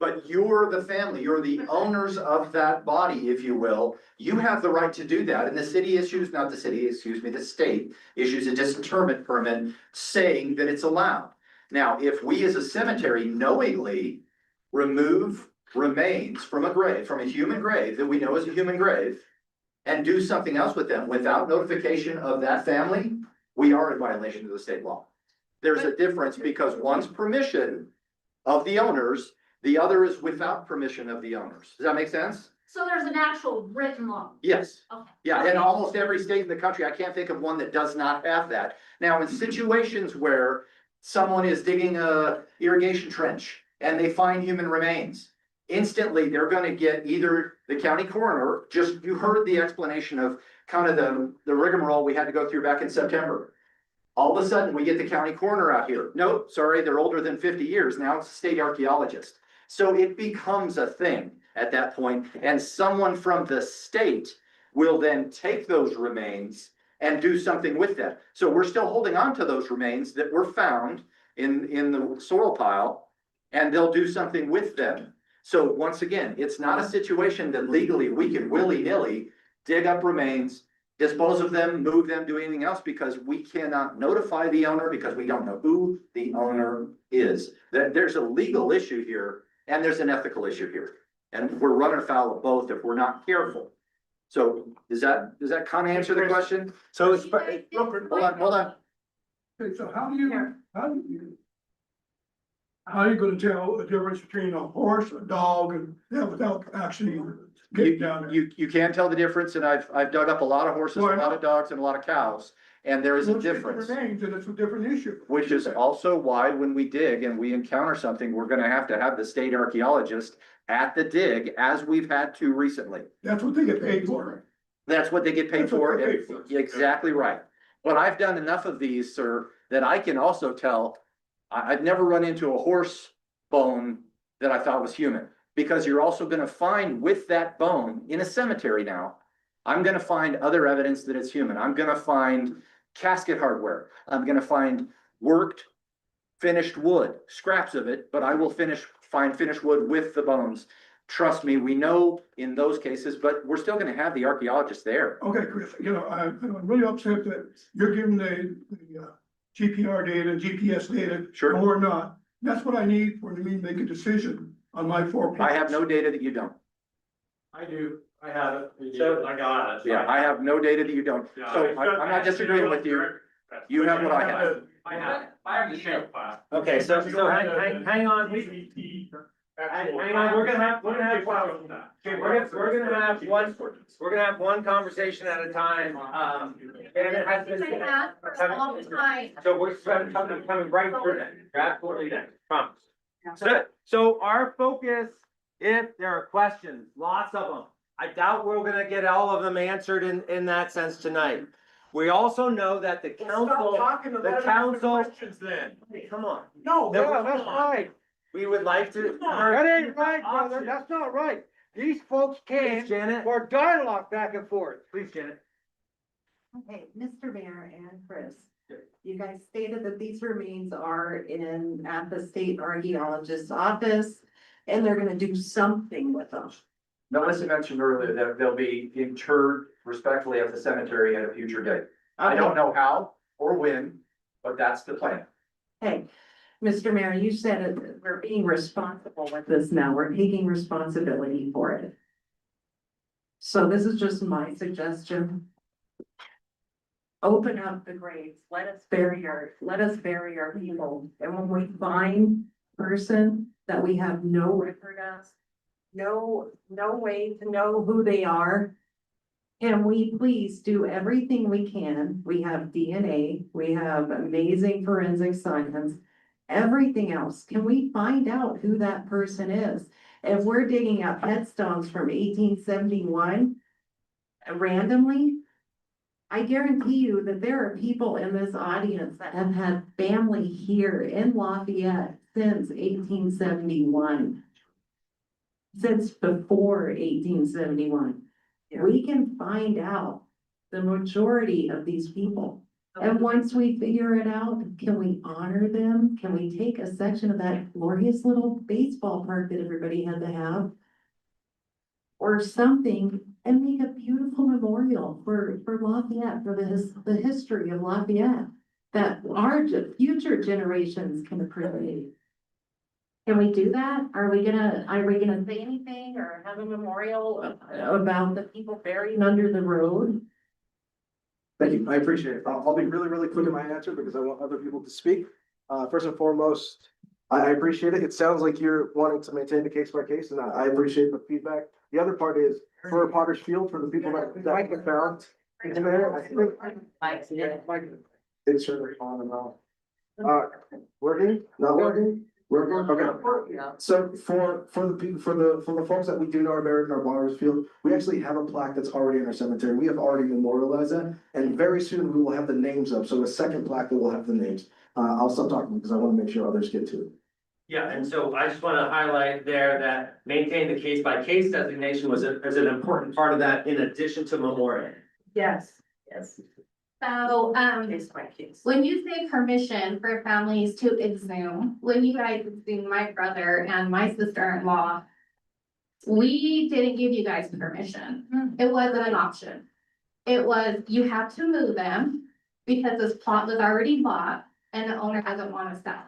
But you're the family, you're the owners of that body, if you will. You have the right to do that. And the city issues, not the city, excuse me, the state issues a disinterment permit saying that it's allowed. Now, if we as a cemetery knowingly remove remains from a grave, from a human grave that we know is a human grave, and do something else with them without notification of that family, we are in violation of the state law. There's a difference because one's permission of the owners, the other is without permission of the owners. Does that make sense? So there's an actual written law. Yes. Okay. Yeah, in almost every state in the country, I can't think of one that does not have that. Now, in situations where someone is digging a irrigation trench and they find human remains, instantly they're gonna get either the county coroner, just, you heard the explanation of kind of the rigmarole we had to go through back in September. All of a sudden, we get the county coroner out here. Nope, sorry, they're older than 50 years. Now it's a state archaeologist. So it becomes a thing at that point, and someone from the state will then take those remains and do something with them. So we're still holding on to those remains that were found in the soil pile, and they'll do something with them. So once again, it's not a situation that legally we can willy-nilly dig up remains, dispose of them, move them, do anything else, because we cannot notify the owner because we don't know who the owner is. There's a legal issue here and there's an ethical issue here. And we're running afoul of both if we're not careful. So does that kind of answer the question? So it's, Hold on. Okay, so how do you, how are you gonna tell the difference between a horse, a dog, and that without actually getting down there? You can tell the difference, and I've dug up a lot of horses, a Why lot not? of dogs, and a lot of cows, and there is a Those are difference. different names, and it's a different issue. Which is also why when we dig and we encounter something, we're gonna have to have the state archaeologist at the dig, as we've had to recently. That's what they get paid for. That's what they get paid That's what for, they're and- paid for. exactly right. But I've done enough of these, sir, that I can also tell, I've never run into a horse bone that I thought was human. Because you're also gonna find with that bone in a cemetery now, I'm gonna find other evidence that it's human. I'm gonna find casket hardware. I'm gonna find worked, finished wood, scraps of it, but I will find finished wood with the bones. Trust me, we know in those cases, but we're still gonna have the archaeologist there. Okay, Chris, I'm really upset that you're giving the GPR data, GPS data. Sure. And we're not. That's what I need for me to make a decision on my 4 plots. I have no data that you don't. I do, I have it. So- I got it. Yeah, I have no data that you don't. So I'm not disagreeing with you. You have what I have. I have the share file. okay, so hang on. Hang on, we're gonna have one, we're gonna have one conversation at a time, and it has been. I ask for all the time. So we're coming right through that, you're absolutely there, promise. So our focus, if there are questions, lots of them, I doubt we're gonna get all of them answered in that sense tonight. We also know that the council, Questions then. come on, No, yeah, that's right. we would like to. That ain't right, brother. That's not right. These folks Please, came Janet, for dialogue back and forth. please, Janet. Okay, Mr. Mayor and Chris, you guys stated that these remains are at the state archaeologist's office, and they're gonna do something with them. Melissa mentioned earlier that they'll be interred respectfully at the cemetery at a future date. I don't know how or when, but that's the plan. Hey, Mr. Mayor, you said it, we're being responsible with this now, we're taking responsibility for it. So this is just my suggestion. Open up the graves, let us bury our people, and when we find person that we have no record of, no way to know who they are. Can we please do everything we can? We have DNA, we have amazing forensic science, everything else. Can we find out who that person is? If we're digging up headstones from 1871 randomly, I guarantee you that there are people in this audience that have had family here in Lafayette since 1871. Since before 1871. We can find out the majority of these people. And once we figure it out, can we honor them? Can we take a section of that glorious little baseball park that everybody had to have? Or something, and make a beautiful memorial for Lafayette, for the history of Lafayette, that our future generations can appreciate. Can we do that? Are we gonna say anything or have a memorial about the people buried under the road? Thank you, I appreciate it. I'll be really, really quick in my answer because I want other people to speak. First and foremost, I appreciate it. It sounds like you're wanting to maintain the case by case, and I appreciate the feedback. The other part is for Potter's Field, for the people that get found. in there, I think- It's certainly on and off. Working, not working? Working, okay. So for the people, for the folks that we do know are buried in our Potter's Field, we actually have a plaque that's already in our cemetery. We have already memorialized that, and very soon we will have the names up. So a second plaque that will have the names. I'll stop talking because I want to make sure others get to it. Yeah, and so I just want to highlight there that maintain the case by case designation is an important part of that in addition to memorial. Yes. So, Case by case. when you say permission for families to exhume, when you guys exhumed my brother and my sister-in-law, we didn't give you guys permission. It wasn't an option. It was, you had to move them because this plot was already bought and the owner doesn't want to sell.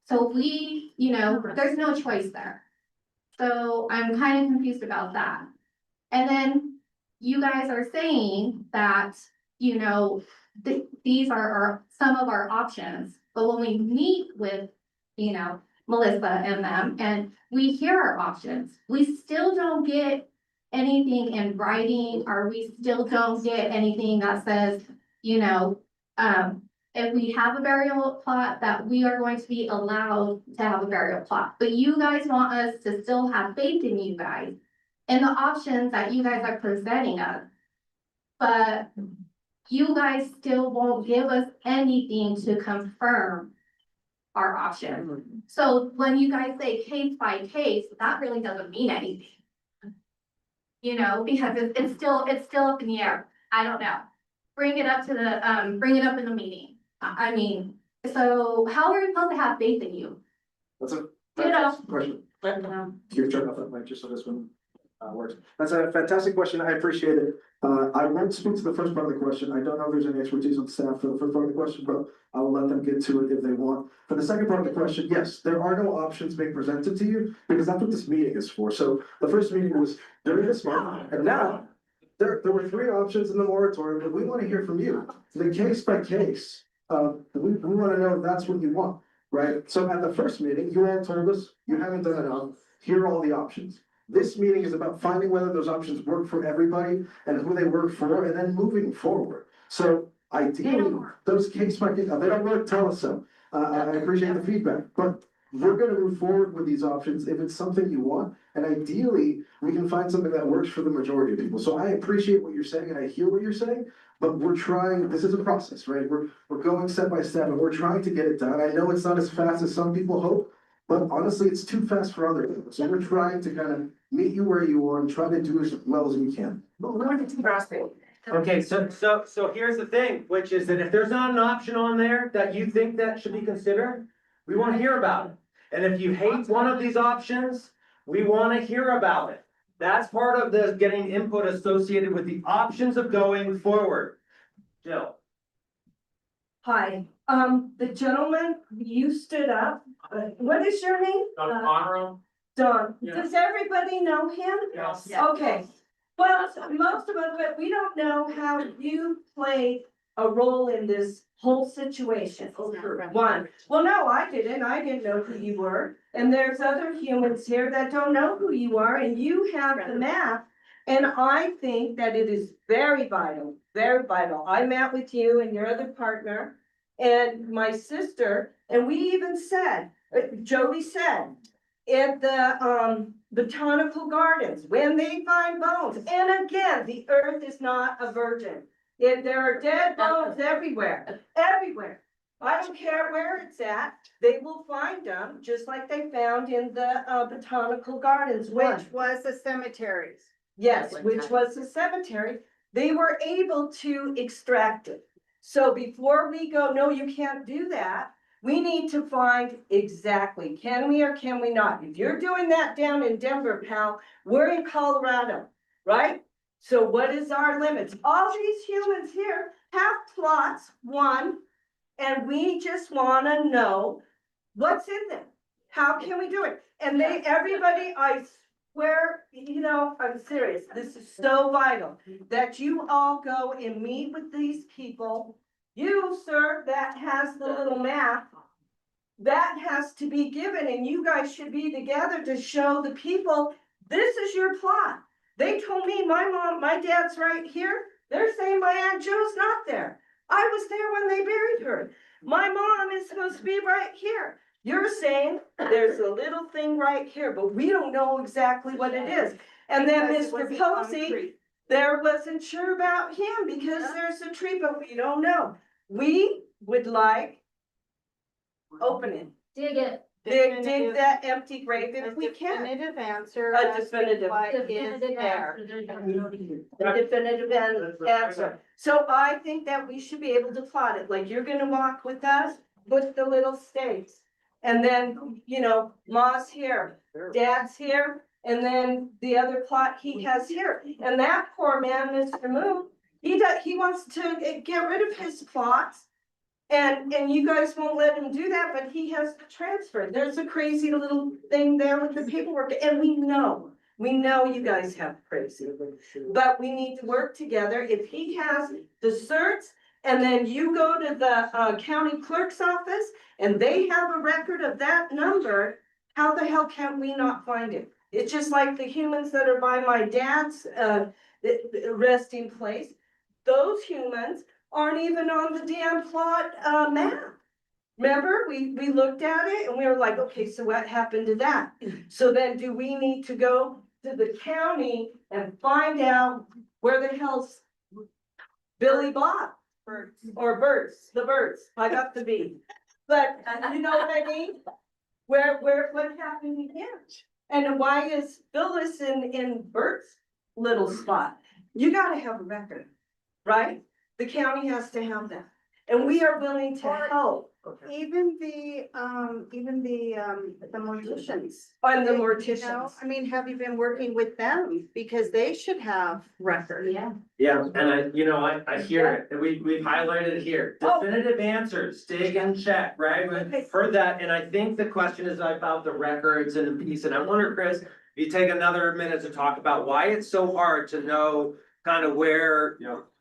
So we, there's no choice there. So I'm kind of confused about that. And then you guys are saying that, you know, these are some of our options, but when we meet with, you know, Melissa and them, and we hear our options, we still don't get anything in writing, or we still don't get anything that says, you know, if we have a burial plot, that we are going to be allowed to have a burial plot. But you guys want us to still have faith in you guys and the options that you guys are presenting us. But you guys still won't give us anything to confirm our option. So when you guys say case by case, that really doesn't mean anything. You know, because it's still up in the air. I don't know. Bring it up to the, bring it up in the meeting. I mean, so how are we supposed to have faith in you? That's a You know. fantastic question. Your turn off that mic just so this one works. That's a fantastic question. I appreciate it. I won't speak to the first part of the question. I don't know if there's any expertise on staff for the first part of the question, but I will let them get to it if they want. For the second part of the question, yes, there are no options being presented to you because that's what this meeting is for. So the first meeting was during this month, and now there were 3 options in the moratorium, but we want to hear from you. The case by case, we want to know if that's what you want, right? So at the first meeting, you all told us you haven't done enough. Here are all the options. This meeting is about finding whether those options work for everybody and who they work for, and then moving forward. So ideally, those case by case, they don't work, tell us so. I appreciate the feedback, but we're gonna move forward with these options if it's something you want. And ideally, we can find something that works for the majority of people. So I appreciate what you're saying and I hear what you're saying, but we're trying, this is a process, right? We're going step by step and we're trying to get it done. I know it's not as fast as some people hope, but honestly, it's too fast for other people. So we're trying to kind of meet you where you are and try to do as well as we can. Okay, so here's the thing, which is that if there's not an option on there that you think that should be considered, we want to hear about it. And if you hate one of these options, we want to hear about it. That's part of the getting input associated with the options of going forward. Jill. Hi, the gentleman, you stood up, what is your name? Don, Yeah. does everybody know him? Yes. Okay, well, most of us, but we don't know how you played a role in this whole situation. One, well, no, I didn't know who you were, and there's other humans here that don't know who you are, and you have the map. And I think that it is very vital, very vital. I met with you and your other partner and my sister, and we even said, Jody said, at the botanical gardens, when they find bones, and again, the earth is not a virgin. There are dead bones everywhere, everywhere. I don't care where it's at, they will find them, just like they found in the botanical gardens. Which was the cemeteries. Yes, which was the cemetery. They were able to extract it. So before we go, no, you can't do that. We need to find exactly, can we or can we not? If you're doing that down in Denver, pal, we're in Colorado, right? So what is our limits? All these humans here have plots, one, and we just wanna know what's in them. How can we do it? And everybody, I swear, you know, I'm serious, this is so vital, that you all go and meet with these people. You, sir, that has the little map, that has to be given, and you guys should be together to show the people, this is your plot. They told me my dad's right here. They're saying my Aunt Joe's not there. I was there when they buried her. My mom is supposed to be right here. You're saying there's a little thing right here, but we don't know exactly what it is. And then Mr. Posey, there wasn't sure about him because there's a tree, but we don't know. We would like, open it, Dig it. dig that empty grave if we can. Definitive answer. A as to definitive. what is Definitive there. answer. A definitive answer. So I think that we should be able to plot it, like you're gonna walk with us, with the little stakes. And then, you know, Ma's here, Dad's here, and then the other plot he has here. And that poor man, Mr. Moon, he wants to get rid of his plots. And you guys won't let him do that, but he has to transfer. There's a crazy little thing there with the paperwork, and we know you guys have crazy. But we need to work together. If he has the certs, and then you go to the county clerk's office, and they have a record of that number, how the hell can we not find it? It's just like the humans that are by my dad's resting place. Those humans aren't even on the damn plot map. Remember, we looked at it and we were like, okay, so what happened to that? So then do we need to go to the county and find out where the hell's Billy Bob? Or Birds, the birds, I got the B. But you know what I mean? What happened again? And why is Phyllis in Bert's little spot? You gotta have a record, right? The county has to have that, and we are willing to help. Even the morticians. On the You know, morticians. I mean, have you been working with them? Because they should have record. Yeah. Yeah, and I hear it, we've highlighted it here, Oh. definitive answers, dig and check, right? We've heard that, and I think the question is about the records and the piece, and I wonder, Chris, if you take another minute to talk about why it's so hard to know kind of where,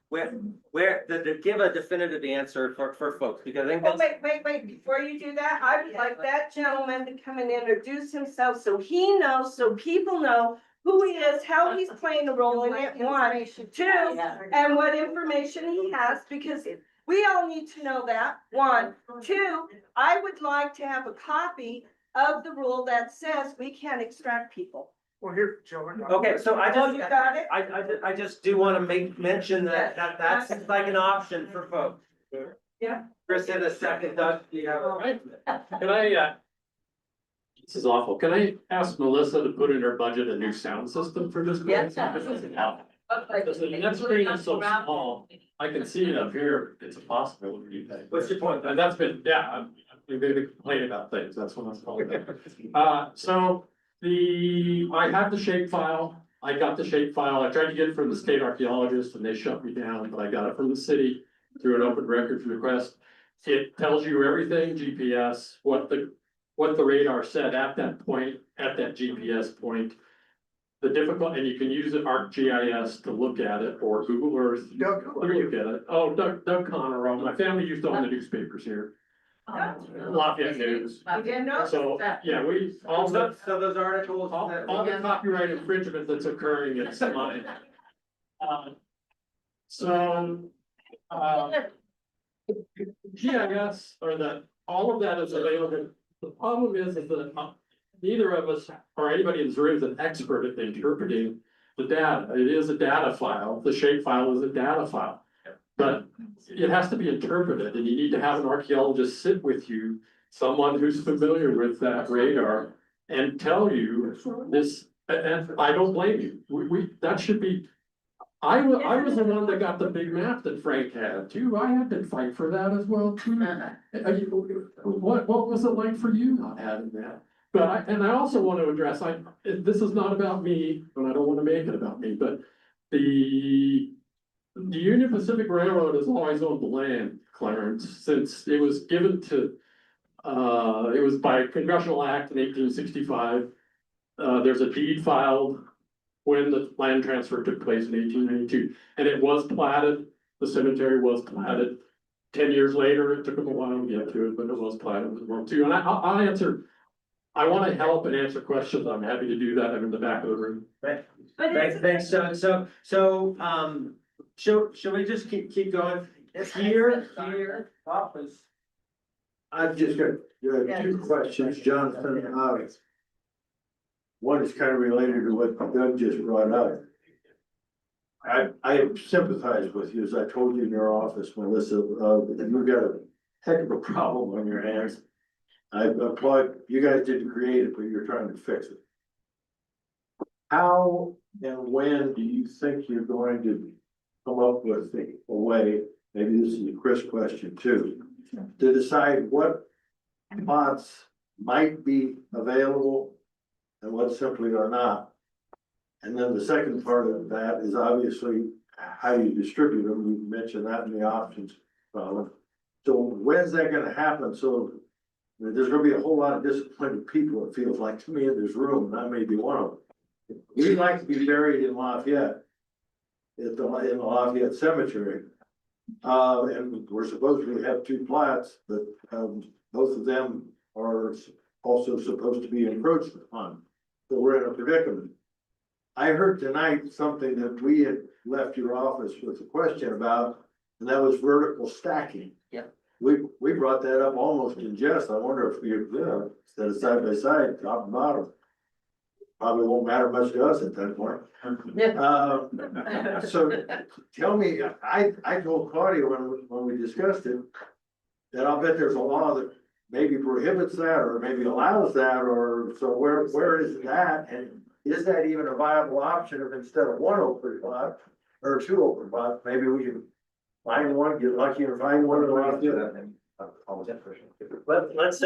to give a definitive answer for folks, because I think Oh, that's. wait, before you do that, I would like that gentleman to come and introduce himself so he knows, so people know who he is, how he's playing a role in it, one, two, and what information he has, because we all need to know that, one. Two, I would like to have a copy of the rule that says we can't extract people. Well, here, Joe. Okay, so I Oh, you just, got it? I just do wanna mention that's like an option for folks. Yeah. Chris in a second, Doug, do you have a? Can I, this is awful. Can I ask Melissa to put in her budget a new sound system for this? Yes. Because the net screen is so small, I can see it up here. It's a possibility. What's your point? And that's been, we've been complaining about things. That's what I'm calling it. So I have the shape file. I got the shape file. I tried to get it from the state archaeologist and they shut me down, but I got it from the city through an open records request. It tells you everything, GPS, what the radar said at that point, at that GPS point. The difficult, and you can use it ArcGIS to look at it or Google Earth. Doug, to look at it. Oh, Doug Connor, my family used to own the newspapers here. Lafayette News. You didn't know? So, yeah, all So those articles. all the copyright infringement that's occurring is mine. GIS all of that is available. The problem is that neither of us or anybody in this room is an expert at interpreting the data. It is a data file. The shape file is a data file. But it has to be interpreted and you need to have an archaeologist sit with you, someone who's familiar with that radar and tell you this, and I don't blame you. That should be, I was the one that got the big map that Frank had too. I had to fight for that as well too. What was it like for you not having that? But I also want to address, this is not about me, and I don't want to make it about me, but the Union Pacific Railroad has always owned the land, Clarence, since it was given to, it was by congressional act in 1865. There's a deed filed when the land transfer took place in 1892, and it was platted, the cemetery was platted. 10 years later, it took them a while to get to it, but it was platted as well too. And I'll answer, I want to help and answer questions. I'm happy to do that. I'm in the back of the room. Thanks, should we just keep going? Here, office. I've just got two questions, Jonathan. One is kind of related to what Doug just brought up. I sympathize with you, as I told you in your office, Melissa, you've got a heck of a problem on your hands. I applaud, you guys didn't create it, but you're trying to fix it. How and when do you think you're going to come up with a way, maybe this is a Chris question too, to decide what plots might be available and what simply are not? And then the second part of that is obviously how you distribute them. You mentioned that in the options. So when's that gonna happen? So there's gonna be a whole lot of disappointed people, it feels like to me in this room, and I may be one of them. We'd like to be buried in Lafayette, in the Lafayette Cemetery. And we're supposed to have two plots, but, both of them are also supposed to be encroached upon. So we're in a predicament. I heard tonight something that we had left your office with a question about, and that was vertical stacking. Yep. We brought that up almost in jest. I wonder if you, instead of side by side, top and bottom. Probably won't matter much to us at that point. So tell me, I told Claudia when we discussed it, that I'll bet there's a law that maybe prohibits that or maybe allows that, or so where is that? And is that even a viable option if instead of one open spot or two open spots, maybe we can find one, get lucky and find one and allow do that? Let's,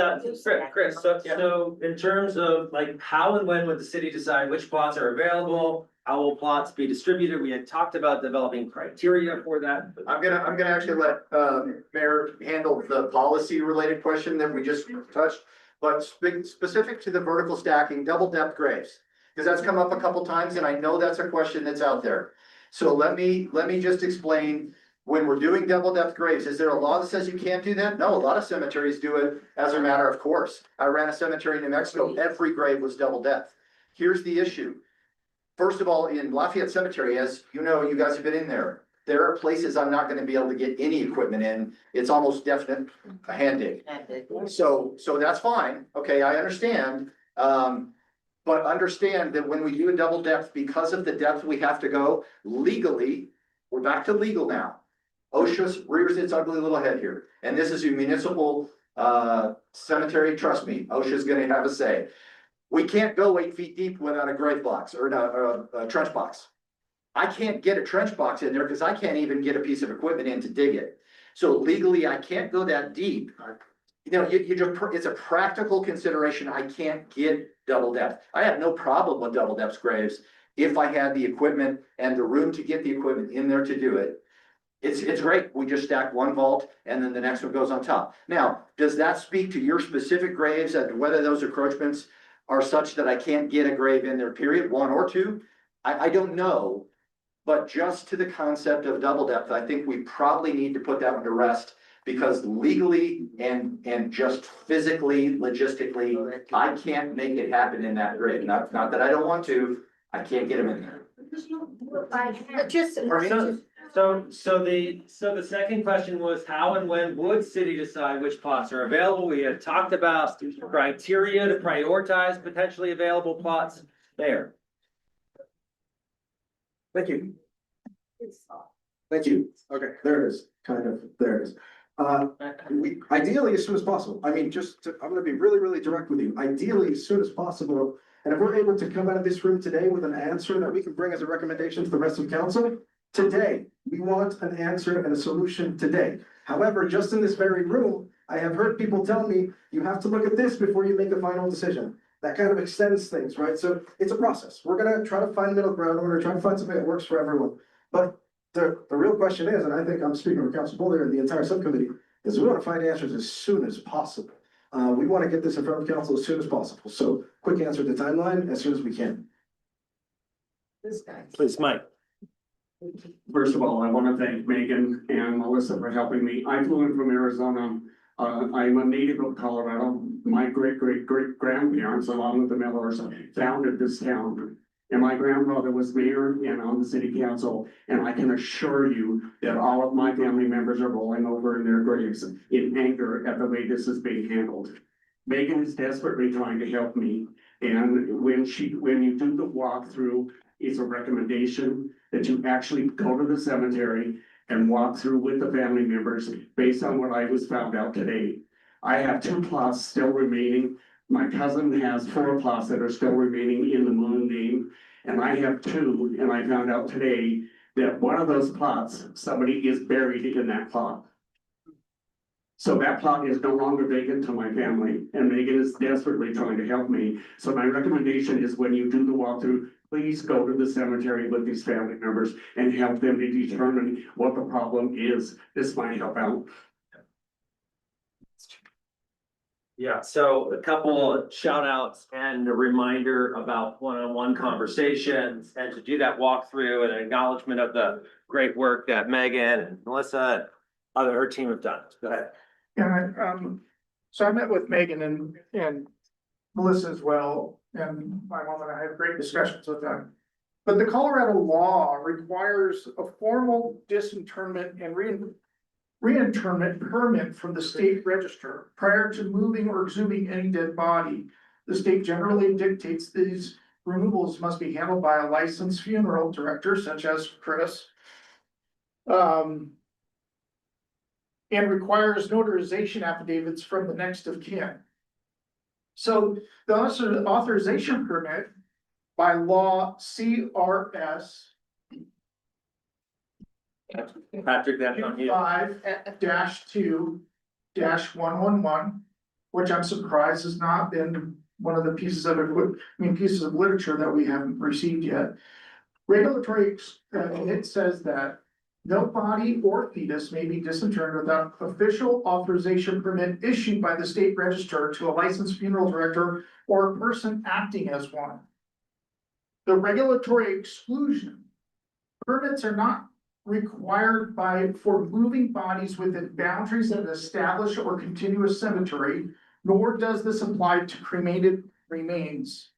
Chris, so in terms of like, how and when would the city decide which plots are available? How will plots be distributed? We had talked about developing criteria for that. I'm gonna actually let, Mayor handle the policy related question that we just touched. But specific to the vertical stacking, double depth graves, because that's come up a couple times and I know that's a question that's out there. So let me just explain. When we're doing double depth graves, is there a law that says you can't do that? No, a lot of cemeteries do it as a matter of course. I ran a cemetery in New Mexico, every grave was double depth. Here's the issue. First of all, in Lafayette Cemetery, as you know, you guys have been in there. There are places I'm not gonna be able to get any equipment in. It's almost definite a hand dig. So that's fine. Okay, I understand. But understand that when we do a double depth, because of the depth we have to go legally, we're back to legal now. OSHA rears its ugly little head here, and this is a municipal cemetery, trust me, OSHA's gonna have a say. We can't go 8 feet deep without a grave box or a trench box. I can't get a trench box in there because I can't even get a piece of equipment in to dig it. So legally, I can't go that deep. You know, you just, it's a practical consideration. I can't get double depth. I have no problem with double depth graves if I had the equipment and the room to get the equipment in there to do it. It's great. We just stack one vault and then the next one goes on top. Now, does that speak to your specific graves and whether those encroachments are such that I can't get a grave in there, period, one or two? I don't know. But just to the concept of double depth, I think we probably need to put that one to rest because legally and just physically, logistically, I can't make it happen in that grave. Not that I don't want to, I can't get them in there. So the second question was how and when would city decide which plots are available? We had talked about criteria to prioritize potentially available plots there. Thank you. Thank you. Okay, there it is, there it is. Ideally, as soon as possible. I mean, I'm gonna be really direct with you. Ideally, as soon as possible. And if we're able to come out of this room today with an answer that we can bring as a recommendation to the rest of council, today, we want an answer and a solution today. However, just in this very room, I have heard people tell me, you have to look at this before you make a final decision. That kind of extends things, right? So it's a process. We're gonna try to find middle ground. We're gonna try to find something that works for everyone. But the real question is, and I think I'm speaking for Council Buller and the entire subcommittee, is we want to find answers as soon as possible. We want to get this in front of council as soon as possible. So quick answer to timeline, as soon as we can. Please, Mike. First of all, I want to thank Megan and Melissa for helping me. I flew in from Arizona. I'm a native of Colorado. My great-great-great-grandparents, along with the Millers, founded this town. And my grandfather was mayor and on the city council. And I can assure you that all of my family members are rolling over in their graves in anger at the way this is being handled. Megan is desperately trying to help me. And when you do the walkthrough, it's a recommendation that you actually go to the cemetery and walk through with the family members based on what I was found out today. I have 2 plots still remaining. My cousin has 4 plots that are still remaining in the Moon name. And I have 2, and I found out today that one of those plots, somebody is buried in that plot. So that plot is no longer vacant to my family, and Megan is desperately trying to help me. So my recommendation is when you do the walkthrough, please go to the cemetery with these family members and help them to determine what the problem is. This might help out. Yeah, so a couple of shout outs and a reminder about one-on-one conversations and to do that walkthrough and acknowledgement of the great work that Megan and Melissa and her team have done. Go ahead. Yeah, so I met with Megan and Melissa as well, and my mom and I had great discussions with them. But the Colorado law requires a formal disinterment and reinterment permit from the state register prior to moving or exhuming any dead body. The state generally dictates these removals must be handled by a licensed funeral director such as Chris. And requires notarization affidavits from the next of kin. So the authorization permit by law CRS Patrick, that's on you. 5-2-111, which I'm surprised has not been one of the pieces of pieces of literature that we haven't received yet. Regulatory, it says that no body or fetus may be disinterred without official authorization permit issued by the state register to a licensed funeral director or a person acting as one. The regulatory exclusion permits are not required for moving bodies within boundaries of an established or continuous cemetery, nor does this apply to cremated remains.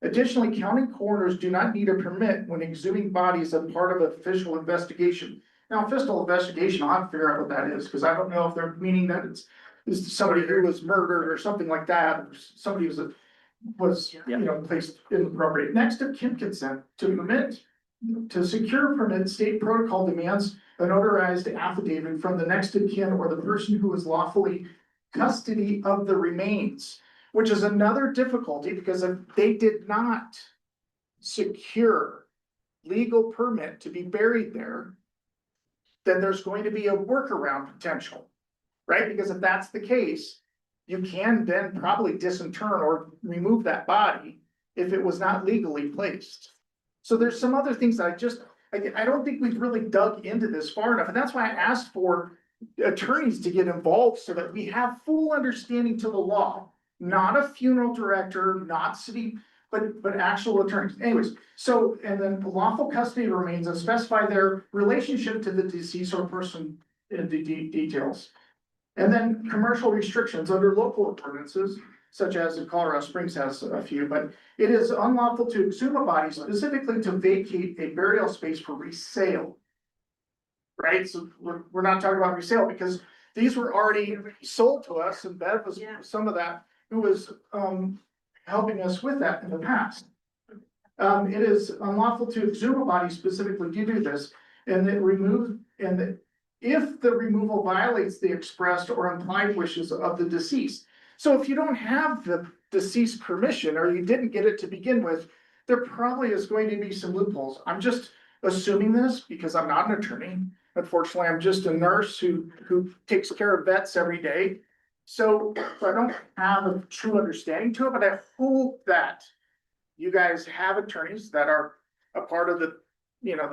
Additionally, county coroners do not need a permit when exhuming bodies as part of an official investigation. Now, official investigation, I'll have to figure out what that is, because I don't know if they're meaning that it's somebody who was murdered or something like that, or somebody was placed in the property. Next of kin consent to secure permit, state protocol demands a notarized affidavit from the next of kin or the person who is lawfully custody of the remains. Which is another difficulty, because if they did not secure legal permit to be buried there, then there's going to be a workaround potential, right? Because if that's the case, you can then probably disinter or remove that body if it was not legally placed. So there's some other things that I don't think we've really dug into this far enough, and that's why I asked for attorneys to get involved so that we have full understanding to the law. Not a funeral director, not city, but actual attorneys. Anyways, so, and then lawful custody remains and specify their relationship to the deceased or person in the details. And then commercial restrictions under local ordinances, such as Colorado Springs has a few, but it is unlawful to exhume a body specifically to vacate a burial space for resale. Right, so we're not talking about resale because these were already sold to us, and Bev was some of that. Who was helping us with that in the past. It is unlawful to exhume a body specifically to do this, and if the removal violates the expressed or implied wishes of the deceased. So if you don't have the deceased permission, or you didn't get it to begin with, there probably is going to be some loopholes. I'm just assuming this because I'm not an attorney. Unfortunately, I'm just a nurse who takes care of vets every day. So I don't have a true understanding to it, but I hope that you guys have attorneys that are a part of the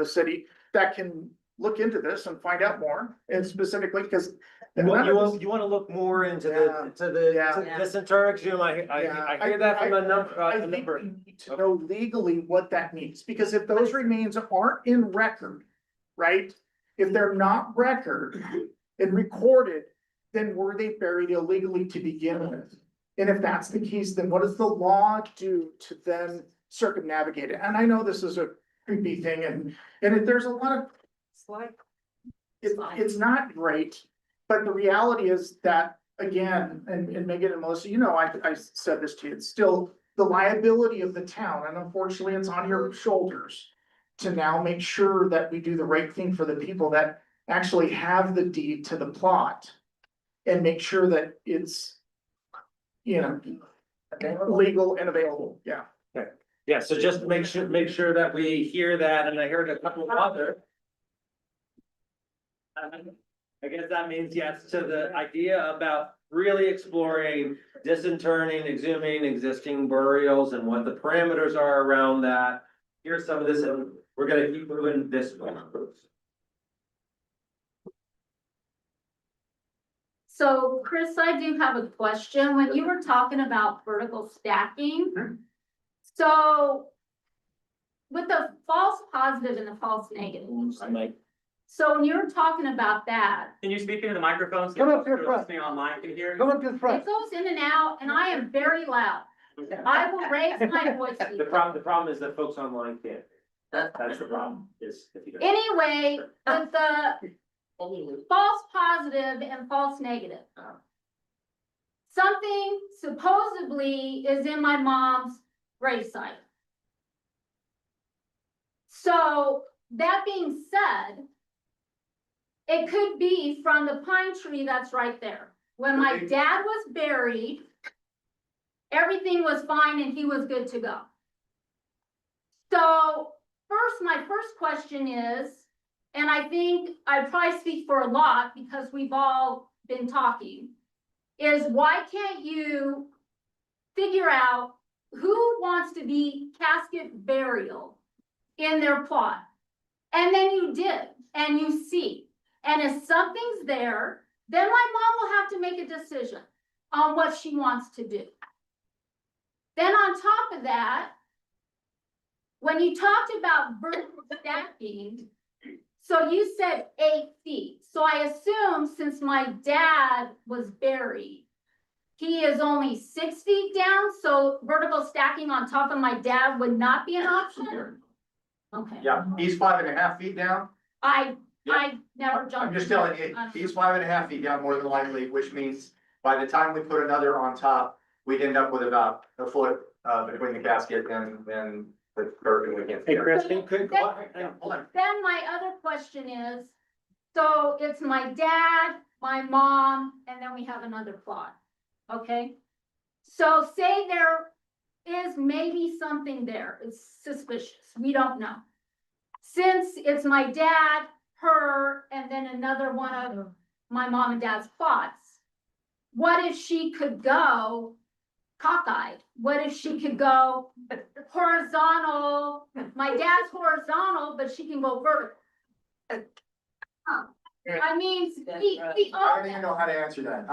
city that can look into this and find out more, and specifically because. You want to look more into disinter exhume. I hear that from a number. I think we need to know legally what that means, because if those remains aren't in record, right? If they're not record and recorded, then were they buried illegally to begin with? And if that's the case, then what does the law do to then circumnavigate it? And I know this is a creepy thing, and there's a lot of, it's not great, but the reality is that, again, and Megan and Melissa, I said this to you, it's still the liability of the town, and unfortunately it's on your shoulders to now make sure that we do the right thing for the people that actually have the deed to the plot. And make sure that it's, legal and available, yeah. Okay. Yeah, so just make sure that we hear that, and I heard a couple of other. I guess that means yes to the idea about really exploring disinterring, exhuming existing burials and what the parameters are around that. Here's some of this, and we're gonna keep moving this way. So Chris, I do have a question. When you were talking about vertical stacking. So with the false positive and the false negative. So when you were talking about that, Can you speak into the microphone? so Come up here those front. Listening online can hear. Come up to the front. it goes in and out and I am very loud. I will raise my voice. The problem is that folks online can't. That's the problem, is if you don't. Anyway, with the false positive and false negative. Something supposedly is in my mom's gravesite. So that being said, it could be from the pine tree that's right there. When my dad was buried, everything was fine and he was good to go. So first, my first question is, and I think I probably speak for a lot because we've all been talking, is why can't you figure out who wants to be casket burial in their plot? And then you did, and you see. And if something's there, then my mom will have to make a decision on what she wants to do. Then on top of that, when you talked about vertical stacking, so you said 8 feet. So I assume since my dad was buried, he is only 6 feet down, so vertical stacking on top of my dad would not be an option? Okay. Yeah, he's 5.5 feet down. I never jumped. I'm just telling you, he's 5.5 feet down more than likely, which means by the time we put another on top, we'd end up with about a foot between the casket and the curtain. We can't. Hey, Kristen, Hold on. Then my other question is, so it's my dad, my mom, and then we have another plot, okay? So say there is maybe something there, it's suspicious, we don't know. Since it's my dad, her, and then another one of my mom and dad's plots, what if she could go cockeyed? What if she could go horizontal? My dad's horizontal, but she can go vertical. I mean, we I all. don't even know how to answer that.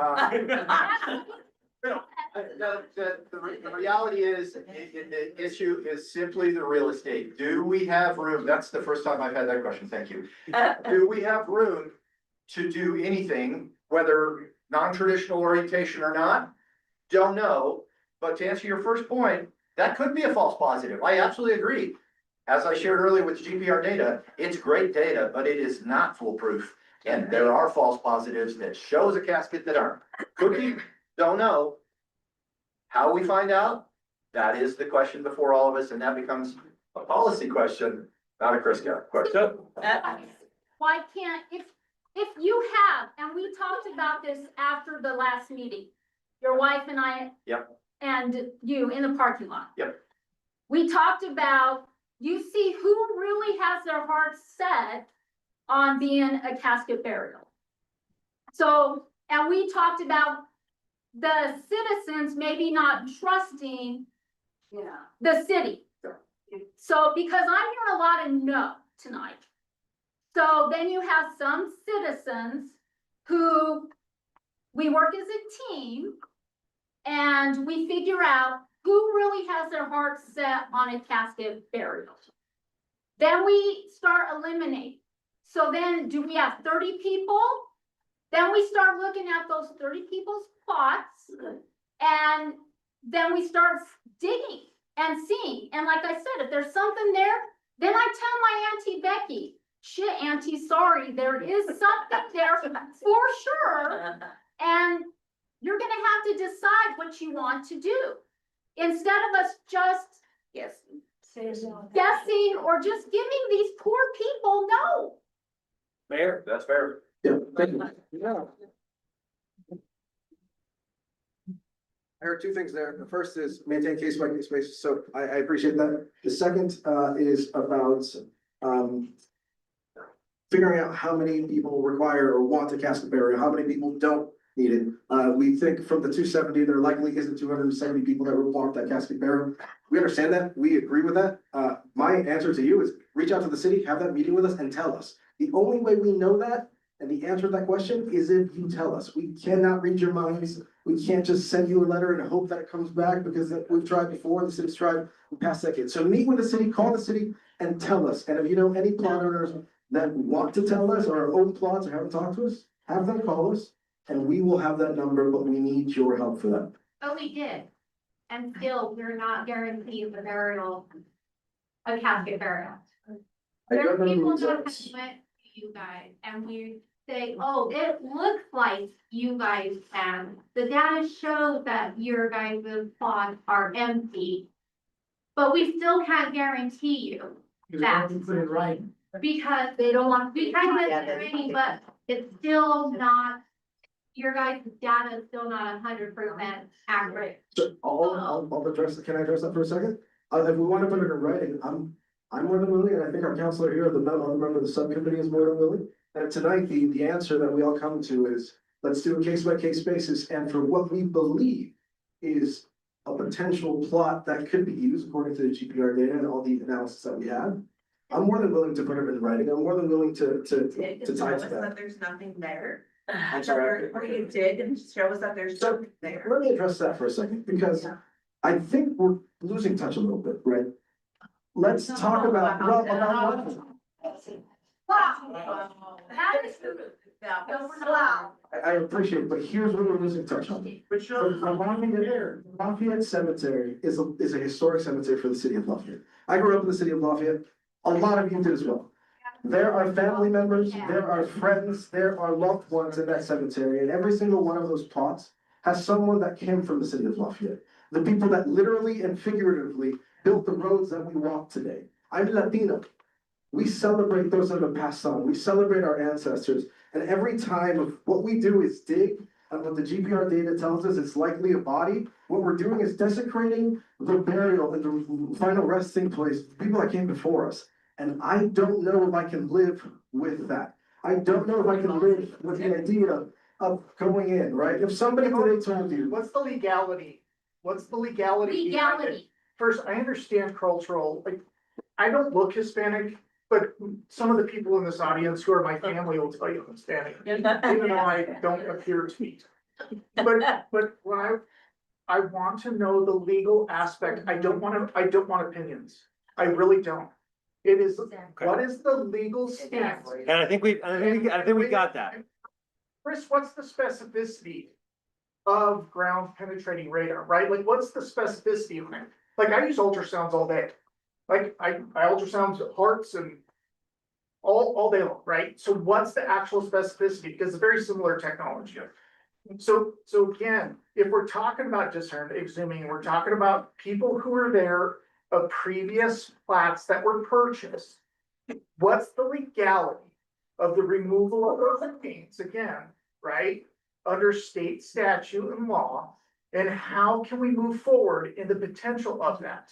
The reality is, the issue is simply the real estate. Do we have room? That's the first time I've had that question, thank you. Do we have room to do anything, whether non-traditional orientation or not? Don't know, but to answer your first point, that could be a false positive. I absolutely agree. As I shared earlier with GPR data, it's great data, but it is not foolproof. And there are false positives that shows a casket that aren't. Could be, don't know. How we find out? That is the question before all of us, and that becomes a policy question, not a Chris question. Why can't, if you have, and we talked about this after the last meeting, your wife and I. Yep. And you in the parking lot. Yep. We talked about, you see who really has their heart set on being a casket burial. So, and we talked about the citizens maybe not trusting the city. So, because I'm hearing a lot of no tonight. So then you have some citizens who we work as a team and we figure out who really has their heart set on a casket burial. Then we start eliminating. So then do we have 30 people? Then we start looking at those 30 people's plots and then we start digging and seeing. And like I said, if there's something there, then I tell my Auntie Becky, shit, Auntie, sorry, there is something there for sure. And you're gonna have to decide what you want to do. Instead of us just guessing or just giving these poor people no. Mayor, That's fair. Yeah, thank you. Yeah. I heard two things there. The first is maintain case by case basis, so I appreciate that. The second is about figuring out how many people require or want a casket burial, how many people don't need it. We think from the 270, there likely isn't 270 people that would want that casket burial. We understand that, we agree with that. My answer to you is reach out to the city, have that meeting with us and tell us. The only way we know that And the answer to that question is if you tell us. We cannot read your minds. We can't just send you a letter and hope that it comes back because we've tried before, the city's tried in past decades. So meet with the city, call the city and tell us. And if you know any plot owners that want to tell us or own plots or haven't talked to us, have them call us and we will have that number, but we need your help for that. But we did. And still, we're not guaranteed the burial, a casket burial. There's people that have went to you guys and we say, oh, it looks like you guys can. The data shows that your guys' plots are empty. But we still can't guarantee you that. Because they don't want, we tried to training, but it's still not, your guys' data is still not 100% accurate. So I'll address, can I address that for a second? If we want to put it in writing, I'm more than willing, and I think our counselor here, the member of the subcommittee is more than willing. And tonight, the answer that we all come to is, let's do a case by case basis, and for what we believe is a potential plot that could be used according to the GPR data and all the analysis that we have. I'm more than willing to put it in writing. I'm more than willing to tie to that. There's nothing there. I'm sorry. Or you dig and show us that there's So nothing there. let me address that for a second, because I think we're losing touch a little bit, right? Let's talk about, well, about Wow. That is. No, we're not. I appreciate it, but here's where we're losing touch on. Lafayette Cemetery is a historic cemetery for the city of Lafayette. I grew up in the city of Lafayette. A lot of you did as well. There are family members, there are friends, there are loved ones in that cemetery, and every single one of those plots has someone that came from the city of Lafayette. The people that literally and figuratively built the roads that we walk today. I'm Latino. We celebrate those that have passed on. We celebrate our ancestors. And every time what we do is dig, and what the GPR data tells us it's likely a body, what we're doing is desecrating the burial and the final resting place of the people that came before us. And I don't know if I can live with that. I don't know if I can live with the idea of going in, right? If somebody today told you, What's the legality? What's the legality? behind it? Legality. First, I understand cultural, like, I don't look Hispanic, but some of the people in this audience who are my family will tell you I'm Hispanic, even though I don't appear to be. But when I want to know the legal aspect, I don't want opinions. I really don't. It is, what is the legal stance? And I think we got that. Chris, what's the specificity of ground penetrating radar, right? Like, what's the specificity of it? Like, I use ultrasounds all day. Like, I ultrasound hearts and all day long, right? So what's the actual specificity? Because it's very similar technology. So again, if we're talking about exhuming, we're talking about people who are there of previous plats that were purchased. What's the legality of the removal of those remains again, right? Under state statute and law, and how can we move forward in the potential of that?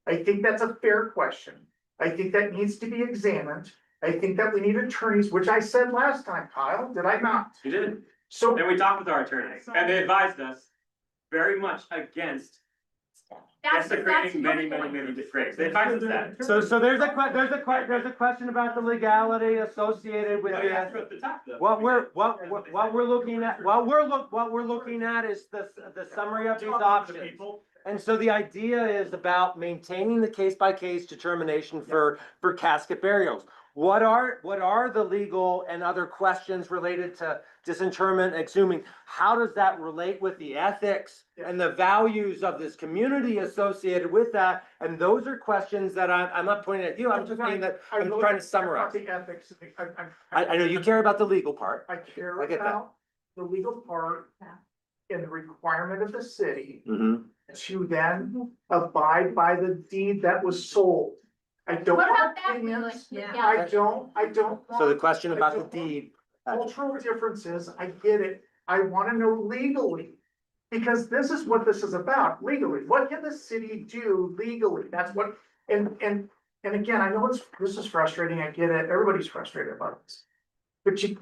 I think that's a fair question. I think that needs to be examined. I think that we need attorneys, which I said last time, Kyle, did I not? You did. So, And we talked with our attorney, and they advised us very much against desecrating many graves. They advised us that. So there's a question about the legality associated with this. What we're looking at is the summary of these options. And so the idea is about maintaining the case by case determination for casket burials. What are the legal and other questions related to disinterment, exhuming? How does that relate with the ethics and the values of this community associated with that? And those are questions that I'm not pointing at you, I'm just saying that I'm trying to summarize. The ethics, I know you care about the legal part. I care I get that. about the legal part and the requirement of the city Mm-hmm. to then abide by the deed that was sold. I don't What want about that? opinions. Yeah. I don't So the want question about the deed. cultural differences. I get it. I wanna know legally. Because this is what this is about, legally. What can the city do legally? That's what, and again, I know this is frustrating. I get it. Everybody's frustrated about this. But you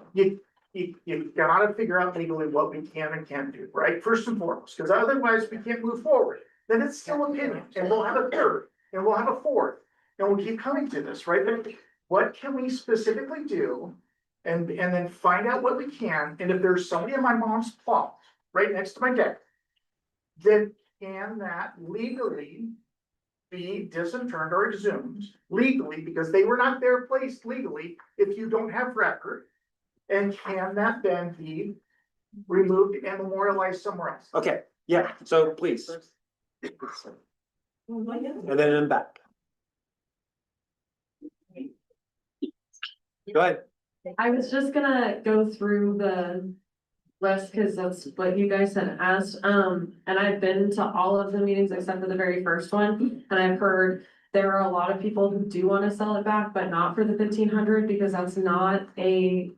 gotta figure out legally what we can and can't do, right? First and foremost, because otherwise we can't move forward. Then it's still opinion, and we'll have a third, and we'll have a fourth, and we'll keep coming to this, right? But what can we specifically do? and then find out what we can, and if there's somebody in my mom's plot, right next to my deck, then can that legally be disinterred or exhumed legally, because they were not there placed legally, if you don't have record? And can that then be removed and memorialized somewhere else? Okay, yeah, so please. And then in back. Go ahead. I was just gonna go through the list, cause that's what you guys had asked, and I've been to all of the meetings except for the very first one. And I've heard there are a lot of people who do wanna sell it back, but not for the 1,500, because that's not a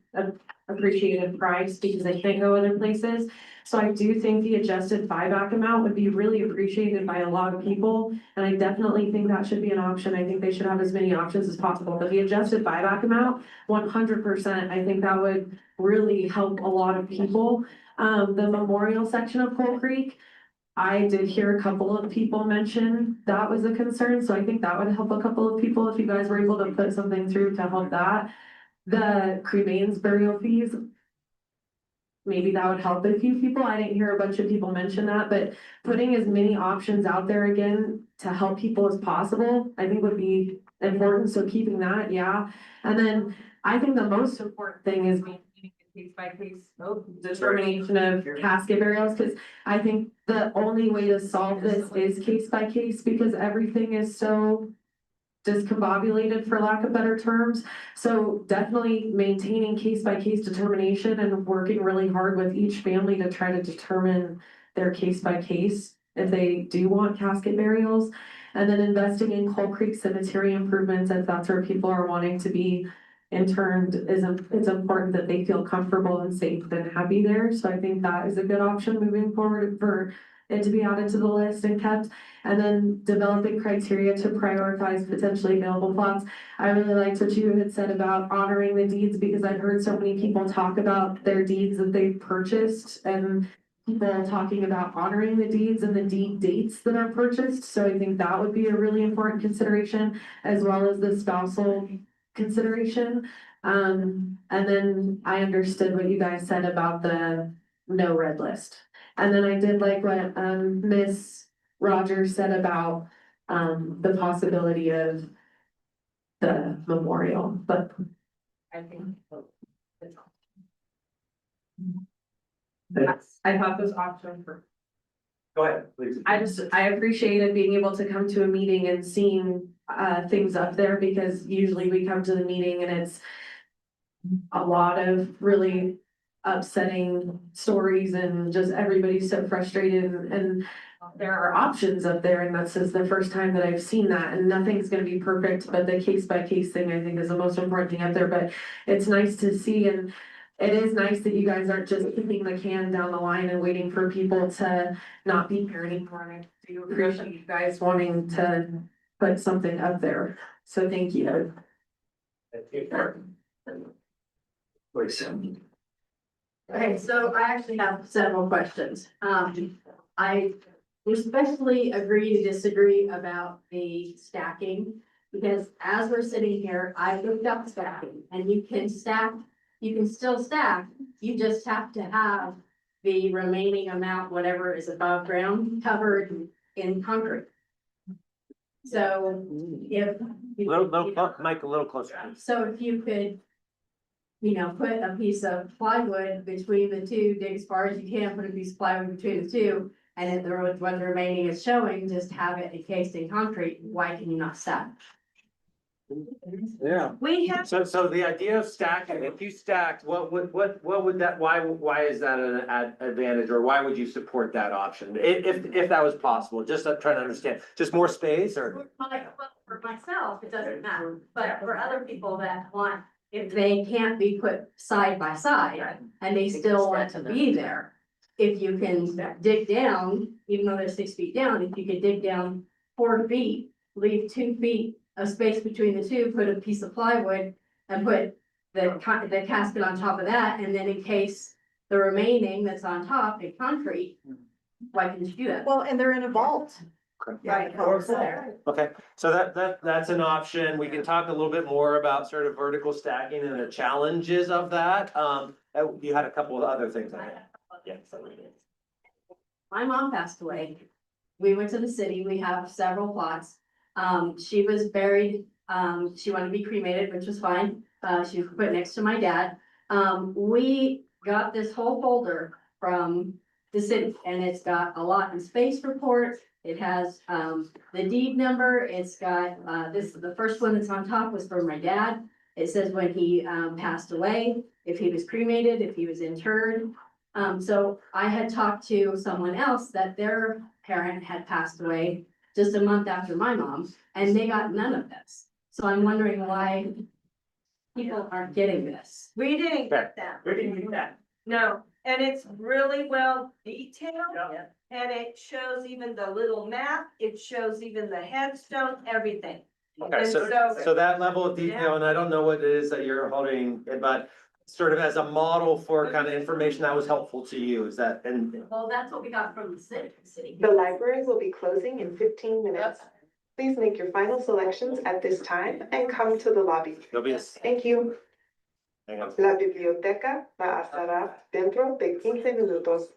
appreciated price, because they can't go other places. So I do think the adjusted buyback amount would be really appreciated by a lot of people, and I definitely think that should be an option. I think they should have as many options as possible, but the adjusted buyback amount, 100%, I think that would really help a lot of people. The memorial section of Coal Creek, I did hear a couple of people mention that was a concern, so I think that would help a couple of people if you guys were able to put something through to help that. The cremains burial fees, maybe that would help a few people. I didn't hear a bunch of people mention that, but putting as many options out there again to help people as possible, I think would be important. So keeping that, yeah. And then I think the most important thing is maintaining a case by case determination of casket burials, because I think the only way to solve this is case by case, because everything is so discombobulated, for lack of better terms. So definitely maintaining case by case determination and working really hard with each family to try to determine their case by case if they do want casket burials. And then investing in Coal Creek Cemetery improvements, if that's where people are wanting to be interned, it's important that they feel comfortable and safe and happy there. So I think that is a good option moving forward for it to be added to the list and kept. And then developing criteria to prioritize potentially available plots. I really liked what you had said about honoring the deeds, because I've heard so many people talk about their deeds that they've purchased, and people talking about honoring the deeds and the deed dates that are purchased. So I think that would be a really important consideration, as well as the spousal consideration. And then I understood what you guys said about the no red list. And then I did like what Miss Rogers said about the possibility of the memorial, but I think I thought those options were. Go ahead, please. I appreciated being able to come to a meeting and seeing things up there, because usually we come to the meeting and it's a lot of really upsetting stories and just everybody's so frustrated, and there are options up there, and that's just the first time that I've seen that, and nothing's gonna be perfect, but the case by case thing I think is the most important thing up there. But it's nice to see, and it is nice that you guys aren't just kicking the can down the line and waiting for people to not be here anymore. And I do appreciate you guys wanting to put something up there, so thank you. Please. Okay, so I actually have several questions. I respectfully agree to disagree about the stacking, because as we're sitting here, I looked up stacking, and you can stack, you can still stack, you just have to have the remaining amount, whatever is above ground, covered in concrete. So if. Mike, a little closer. So if you could, you know, put a piece of plywood between the two, dig as far as you can, put a piece of plywood between the two, and if the road, what the remaining is showing, just have it encased in concrete, why can you not stack? Yeah. We have. So the idea of stacking, if you stacked, what would that, why is that an advantage, or why would you support that option? If that was possible, just I'm trying to understand, just more space, or? For myself, it doesn't matter, but for other people that want, if they can't be put side by side and they still want to be there. If you can dig down, even though they're 6 feet down, if you could dig down 4 feet, leave 2 feet of space between the two, put a piece of plywood and put the casket on top of that, and then encase the remaining that's on top in concrete. Why didn't you do that? Well, and they're in a vault. Right. Okay, so that's an option. We can talk a little bit more about sort of vertical stacking and the challenges of that. You had a couple of other things. Yeah. My mom passed away. We went to the city, we have several plots. She was buried, she wanted to be cremated, which was fine. She was put next to my dad. We got this whole folder from the city and it's got a lot in space report. It has, the deed number. It's got, the first one that's on top was from my dad. It says when he, passed away, if he was cremated, if he was interred. So I had talked to someone else that their parent had passed away just a month after my mom, and they got none of this. So I'm wondering why people aren't getting this. We didn't get that. We didn't do that. No, and it's really well detailed. And it shows even the little map, it shows even the headstone, everything. Okay, And so that level of detail, and I don't know what it is that you're holding, but sort of as a model for kind of information that was helpful to you, is that, and Well, that's what we got from the city. The library will be closing in 15 minutes. Please make your final selections at this time and come to the lobby. there'll be a, Thank you. hang on. La biblioteca va a cerrar dentro de 15 minutos.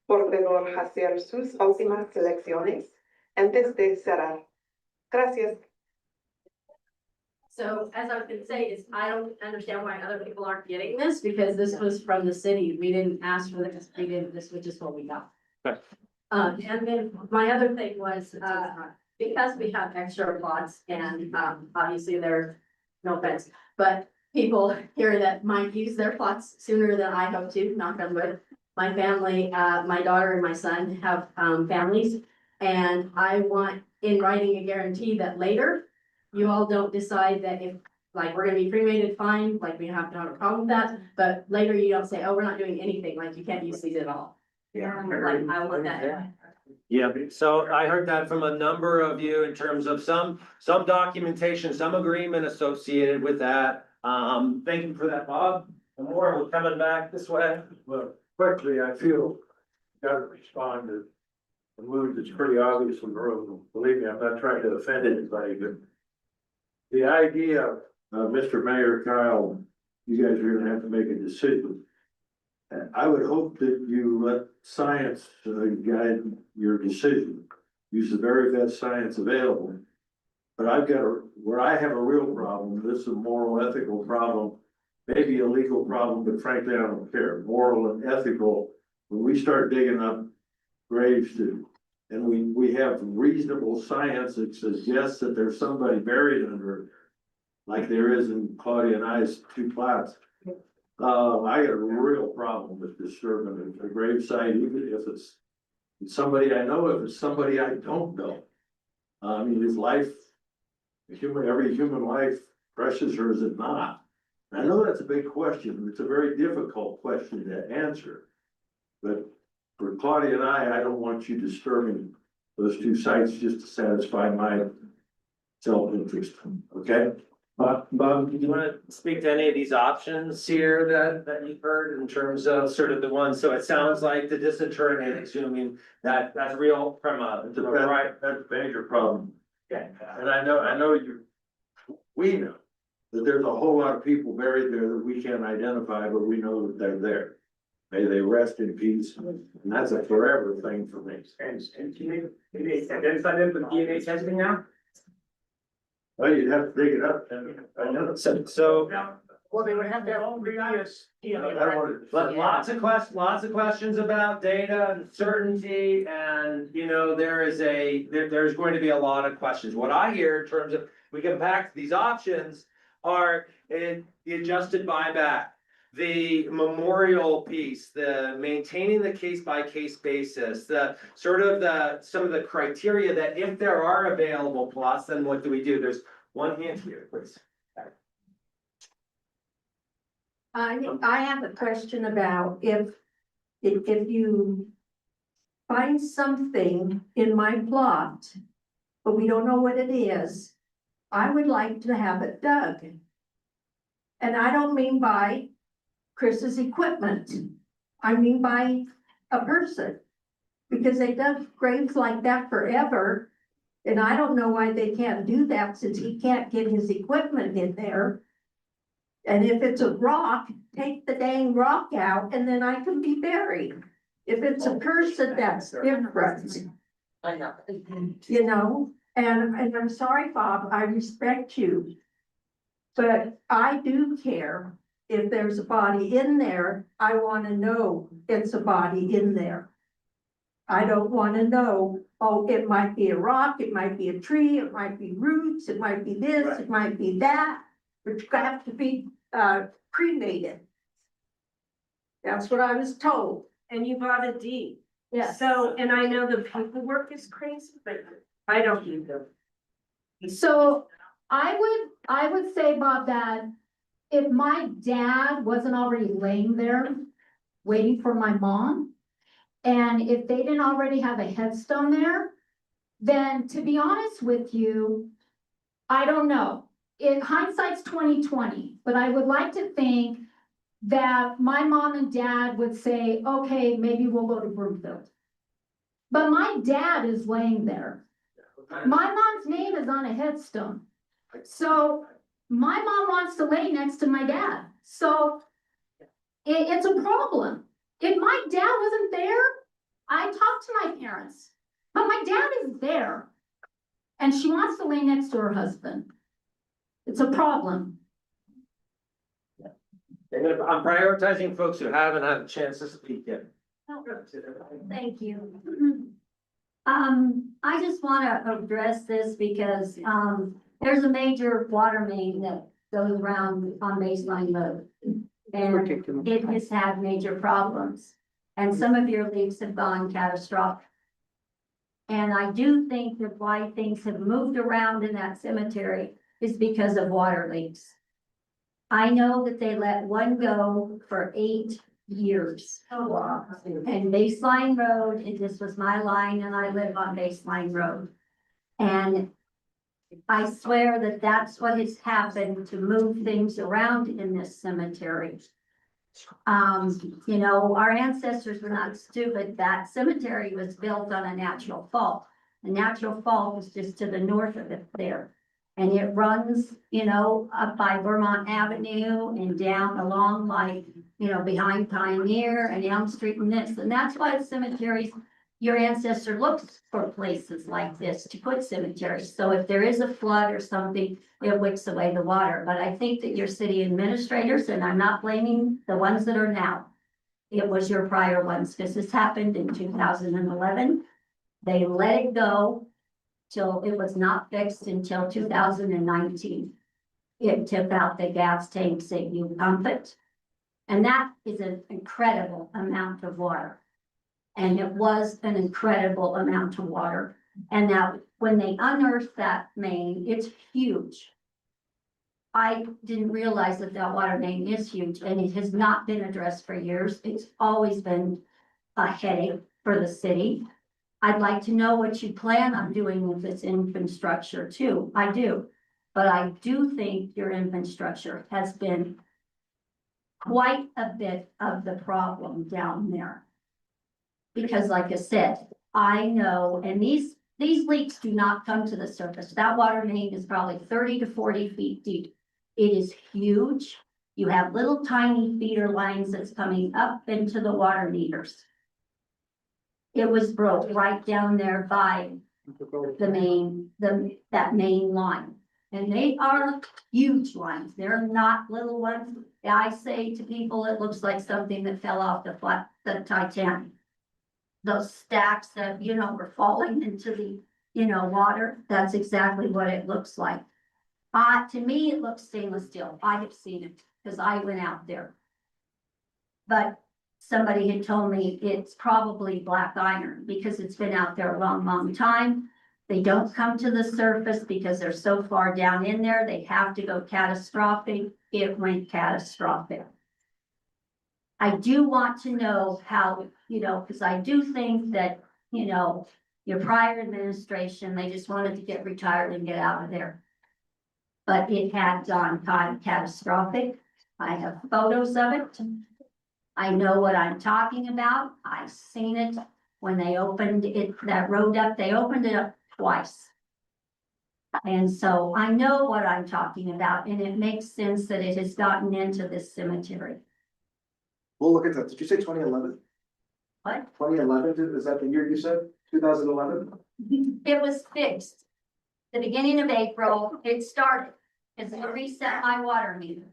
Por favor, hacer sus últimas selecciones antes de cerrar. Gracias. So as I was gonna say is I don't understand why other people aren't getting this because this was from the city. We didn't ask for this. This was just what we got. Okay. And then my other thing was, because we have extra plots and, obviously they're, no offense, but people here that might use their plots sooner than I hope to, knock on wood. My family, my daughter and my son have, families, and I want in writing a guarantee that later you all don't decide that if, like, we're gonna be cremated, fine, like, we have to have a problem with that, but later you don't say, oh, we're not doing anything, like, you can't use these at all. Yeah. Like, I want that. Yeah, so I heard that from a number of you in terms of some documentation, some agreement associated with that. Thank you for that, Bob. And more, we're coming back this way. Well, quickly, I feel, gotta respond to the mood that's pretty obvious in the room. Believe me, I'm not trying to offend anybody, but the idea, Mr. Mayor Kyle, you guys are gonna have to make a decision. And I would hope that you let science guide your decision. Use the very best science available. But where I have a real problem, this is a moral, ethical problem, maybe a legal problem, but frankly, I don't care. Moral and ethical, when we start digging up graves and we have reasonable science that suggests that there's somebody buried under it, like there is in Claudia and I's two plots. I got a real problem with disturbing a grave site, even if it's somebody I know, if it's somebody I don't know. I mean, his life, every human life, precious or is it not? I know that's a big question. It's a very difficult question to answer. But for Claudia and I don't want you disturbing those two sites just to satisfy my self-interest, okay? Bob, do you wanna speak to any of these options here that you've heard in terms of sort of the ones, so it sounds like the disinterring and exhuming, that's real from the right. That's a major problem. Yeah. And I know we know that there's a whole lot of people buried there that we can't identify, but we know that they're there. May they rest in peace, and that's a forever thing for me. And can you identify them with DNA testing now? Well, you'd have to dig it up, and I know. So. Well, they would have their own previous. Lots of questions about data and certainty, and, you know, there's going to be a lot of questions. What I hear in terms of, we come back to these options are in the adjusted buyback, the memorial piece, the maintaining the case by case basis, the sort of some of the criteria that if there are available plots, then what do we do? There's one hand here, please. I have a question about if you find something in my plot, but we don't know what it is, I would like to have it dug. And I don't mean by Chris's equipment. I mean by a person. Because they dug graves like that forever And I don't know why they can't do that since he can't get his equipment in there. And if it's a rock, take the dang rock out and then I can be buried. If it's a person, that's different. I know. You know, and I'm sorry, Bob, I respect you. But I do care if there's a body in there, I wanna know it's a body in there. I don't wanna know, oh, it might be a rock, it might be a tree, it might be roots, it might be this, it might be that, but you have to be, cremated. That's what I was told. And you bought a deed. Yes. So, and I know the paperwork is crazy, but I don't either. So I would say, Bob, that if my dad wasn't already laying there waiting for my mom, and if they didn't already have a headstone there, then to be honest with you, I don't know. In hindsight's 20/20, but I would like to think that my mom and dad would say, okay, maybe we'll go to Broomfield. But my dad is laying there. My mom's name is on a headstone. So my mom wants to lay next to my dad. So it's a problem. If my dad wasn't there, I talked to my parents, but my dad is there. And she wants to lay next to her husband. It's a problem. I'm prioritizing folks who haven't had a chance to speak yet. Thank you. I just wanna address this because, there's a major water main that goes around on Baseline Road. And it has had major problems, and some of your leaks have gone catastrophic. And I do think that why things have moved around in that cemetery is because of water leaks. I know that they let one go for 8 years. And Baseline Road, and this was my line, and I live on Baseline Road. And I swear that that's what has happened to move things around in this cemetery. You know, our ancestors were not stupid. That cemetery was built on a natural fault. The natural fault was just to the north of it there. And it runs, you know, up by Vermont Avenue and down along like, you know, behind Pioneer and Elm Street and this. And that's why the cemeteries, your ancestor looks for places like this to put cemeteries. So if there is a flood or something, it wicks away the water. But I think that your city administrators, and I'm not blaming the ones that are now, it was your prior ones, because this happened in 2011. They let it go till it was not fixed until 2019. It took out the gas tanks that you pump it. And that is an incredible amount of water. And it was an incredible amount of water. And now when they unearthed that main, it's huge. I didn't realize that that water main is huge, and it has not been addressed for years. It's always been a headache for the city. I'd like to know what you plan on doing with this infrastructure too. I do. But I do think your infrastructure has been quite a bit of the problem down there. Because like I said, I know, and these leaks do not come to the surface. That water main is probably 30 to 40 feet deep. It is huge. You have little tiny feeder lines that's coming up into the water meters. It was broke right down there by that main line. And they are huge lines. They're not little ones. I say to people, it looks like something that fell off the Titanic. Those stacks that, you know, were falling into the, you know, water. That's exactly what it looks like. To me, it looks stainless steel. I have seen it because I went out there. But somebody had told me it's probably black iron because it's been out there a long, long time. They don't come to the surface because they're so far down in there. They have to go catastrophic. It went catastrophic. I do want to know how, you know, because I do think that, you know, your prior administration, they just wanted to get retired and get out of there. But it had gone kind of catastrophic. I have photos of it. I know what I'm talking about. I've seen it when they opened it, that road up, they opened it up twice. And so I know what I'm talking about, and it makes sense that it has gotten into this cemetery. We'll look at that. Did you say 2011? What? 2011, is that the year you said? 2011? It was fixed. The beginning of April, it started, because they reset my water meter.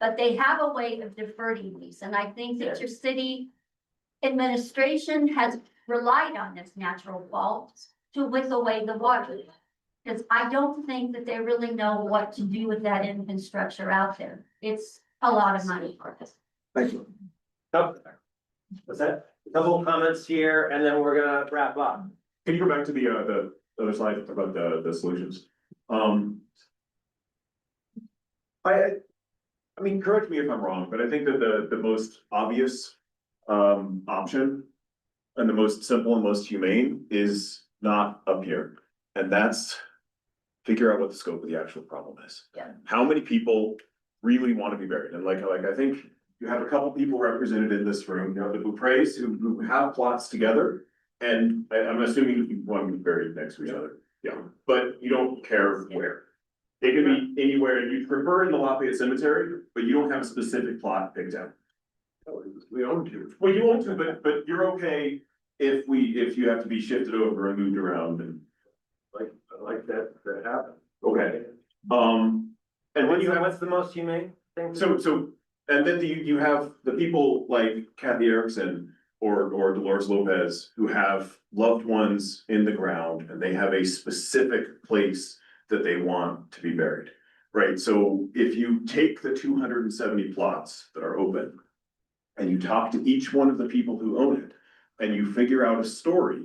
But they have a way of diverting these, and I think that your city administration has relied on this natural fault to whip away the water. Because I don't think that they really know what to do with that infrastructure out there. It's a lot of money for us. Thank you. What's that? Couple comments here, and then we're gonna wrap up. Can you go back to the other slide about the solutions? I mean, correct me if I'm wrong, but I think that the most obvious option and the most simple and most humane is not up here. And that's figure out what the scope of the actual problem is. Yeah. How many people really want to be buried? And like I think you have a couple people represented in this room. You have the Beaupreys who have plots together. And I'm assuming you want to be buried next to each other. Yeah, but you don't care where. It could be anywhere, and you prefer in the Lafayette Cemetery, but you don't have a specific plot picked out. We own to. Well, you own to, but you're okay if you have to be shifted over and moved around and. I like that to happen. Okay. And then you have, What's the most humane thing? and then you have the people like Kathy Erickson or Dolores Lopez who have loved ones in the ground and they have a specific place that they want to be buried, right? So if you take the 270 plots that are open and you talk to each one of the people who own it and you figure out a story,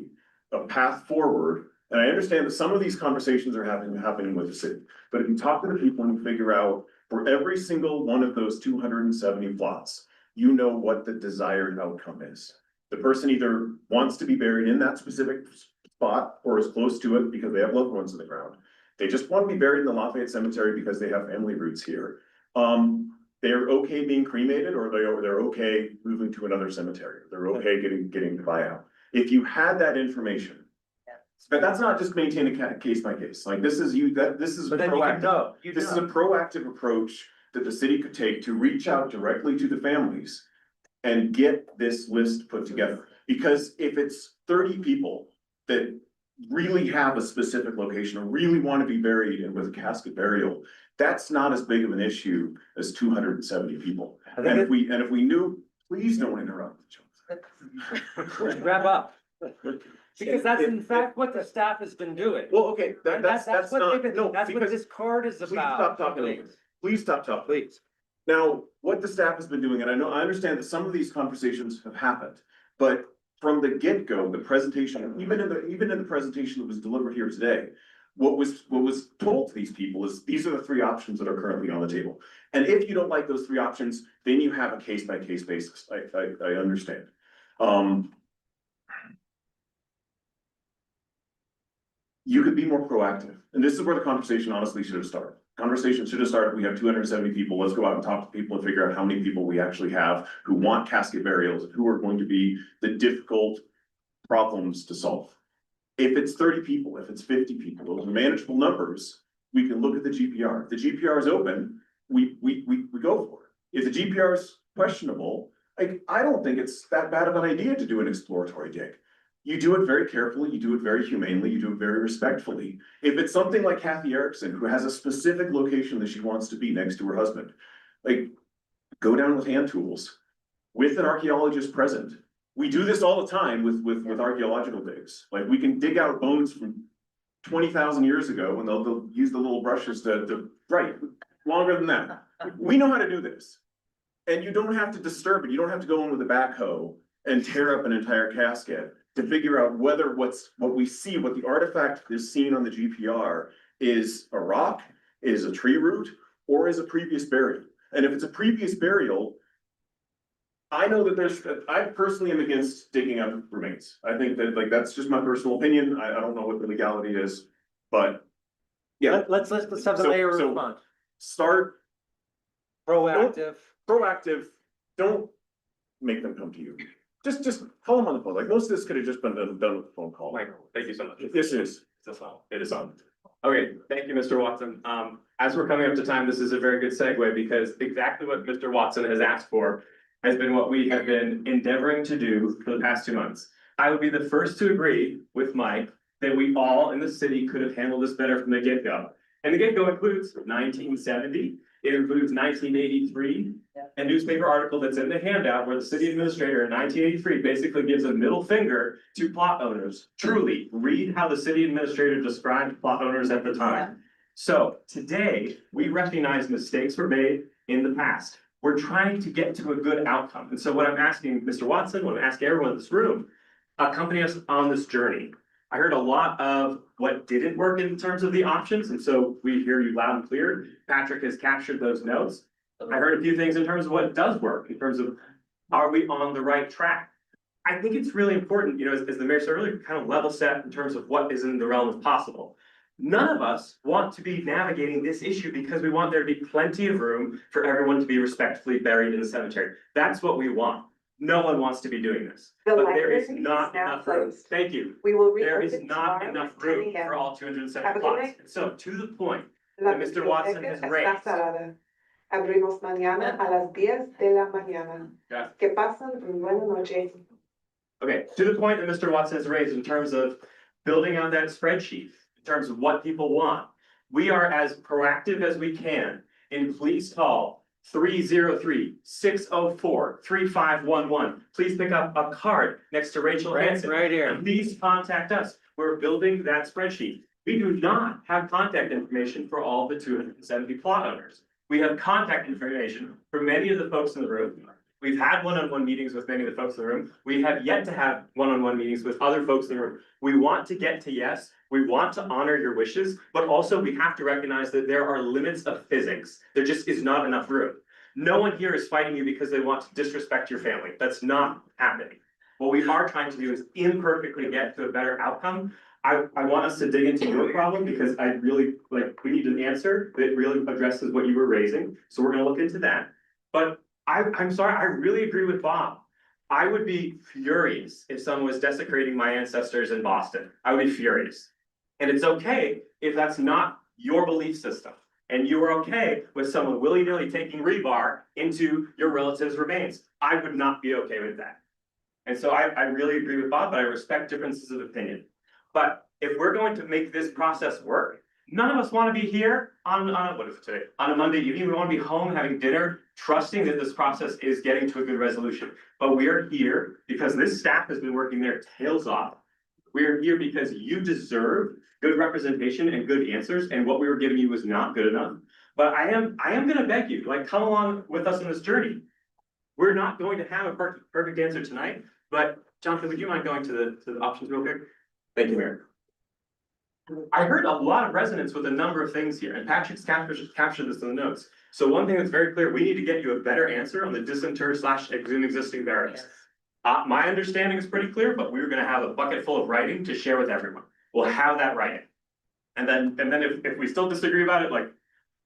a path forward. And I understand that some of these conversations are happening with the city, but if you talk to the people and you figure out for every single one of those 270 plots, you know what the desired outcome is. The person either wants to be buried in that specific spot or is close to it because they have loved ones in the ground. They just want to be buried in the Lafayette Cemetery because they have family roots here. They're okay being cremated or they're okay moving to another cemetery. They're okay getting the buyout. If you had that information, but that's not just maintain a case by case, like this is But then you can know. this is a proactive approach that the city could take to reach out directly to the families and get this list put together. Because if it's 30 people that really have a specific location or really want to be buried in with a casket burial, that's not as big of an issue as 270 people. And if we knew, please don't interrupt. Wrap up. Because that's in fact what the staff has been doing. Well, okay, that's what not, they've been- no, That's what because this card is please about. stop talking. Please stop talking. Please. Now, what the staff has been doing, and I understand that some of these conversations have happened, but from the get-go, the presentation, even in the presentation that was delivered here today, what was told to these people is these are the three options that are currently on the table. And if you don't like those three options, then you have a case-by-case basis. I understand. You could be more proactive. And this is where the conversation honestly should have started. Conversation should have started, we have 270 people, let's go out and talk to people and figure out how many people we actually have who want casket burials, who are going to be the difficult problems to solve. If it's 30 people, if it's 50 people, those are manageable numbers, we can look at the GPR. If the GPR is open, we go for it. If the GPR is questionable, I don't think it's that bad of an idea to do an exploratory dig. You do it very carefully, you do it very humanely, you do it very respectfully. If it's something like Kathy Erickson, who has a specific location that she wants to be next to her husband, like, go down with hand tools, with an archaeologist present. We do this all the time with archaeological digs. Like, we can dig out bones from 20,000 years ago and they'll use the little brushes right, longer than that. We know how to do this. And you don't have to disturb it, you don't have to go in with a backhoe and tear up an entire casket to figure out whether what we see, what the artifact is seen on the GPR is a rock, is a tree root, or is a previous burial. And if it's a previous burial, I know that I personally am against digging up remains. I think that that's just my personal opinion. I don't know what the legality is, but yeah. Let's have the mayor respond. Start Proactive. Don't make them come to you. Just call them on the phone. Like, most of this could have just been done with a phone call. Thank you so much. This is, It's on. it is on. Okay, thank you, Mr. Watson. As we're coming up to time, this is a very good segue because exactly what Mr. Watson has asked for has been what we have been endeavoring to do for the past 2 months. I would be the first to agree with Mike that we all in the city could have handled this better from the get-go. And the get-go includes 1970, it includes 1983, a newspaper article that's in the handout where the city administrator in 1983 basically gives a middle finger to plot owners. Truly, read how the city administrator described plot owners at the time. So today, we recognize mistakes were made in the past. We're trying to get to a good outcome. And so what I'm asking Mr. Watson, what I'm asking everyone in this room, accompany us on this journey. I heard a lot of what didn't work in terms of the options, and so we hear you loud and clear. Patrick has captured those notes. I heard a few things in terms of what does work, in terms of, are we on the right track? I think it's really important, as the mayor said earlier, kind of level set in terms of what is in the realm of possible. None of us want to be navigating this issue because we want there to be plenty of room for everyone to be respectfully buried in the cemetery. That's what we want. No one wants to be doing this, but there is not enough room. Thank you. We will There is reopen not tomorrow enough at 10 room a.m. for all two hundred and Have seventy a good plots. night. So to the point La that Mr. Watson biblioteca has está raised. cerrada. Abrimos mañana a las 10 de la mañana. Yeah. Que pasen una buena noche. Okay, to the point that Mr. Watson has raised in terms of building out that spreadsheet, in terms of what people want. We are as proactive as we can in please call 303-604-3511. Please pick up a card next to Rachel Hansen. Right here. And please contact us. We're building that spreadsheet. We do not have contact information for all the 270 plot owners. We have contact information for many of the folks in the room. We've had one-on-one meetings with many of the folks in the room. We have yet to have one-on-one meetings with other folks in the room. We want to get to yes. We want to honor your wishes, but also we have to recognize that there are limits of physics. There just is not enough room. No one here is fighting you because they want to disrespect your family. That's not happening. What we are trying to do is imperfectly get to a better outcome. I want us to dig into your problem because I really, we need an answer that really addresses what you were raising. So we're gonna look into that. But I'm sorry, I really agree with Bob. I would be furious if someone was desecrating my ancestors in Boston. I would be furious. And it's okay if that's not your belief system. And you are okay with someone willy-nilly taking rebar into your relative's remains. I would not be okay with that. And so I really agree with Bob, but I respect differences of opinion. But if we're going to make this process work, none of us want to be here on what is it today? On a Monday evening. We want to be home having dinner, trusting that this process is getting to a good resolution. But we are here because this staff has been working their tails off. We are here because you deserve good representation and good answers, and what we were giving you was not good enough. But I am gonna beg you, come along with us on this journey. We're not going to have a perfect answer tonight, but Jonathan, would you mind going to the options real quick? Thank you, Mayor. I heard a lot of resonance with a number of things here, and Patrick's captured this in the notes. So one thing that's very clear, we need to get you a better answer on the disinter/exhume existing barracks. My understanding is pretty clear, but we're gonna have a bucket full of writing to share with everyone. We'll have that writing. And then if we still disagree about it,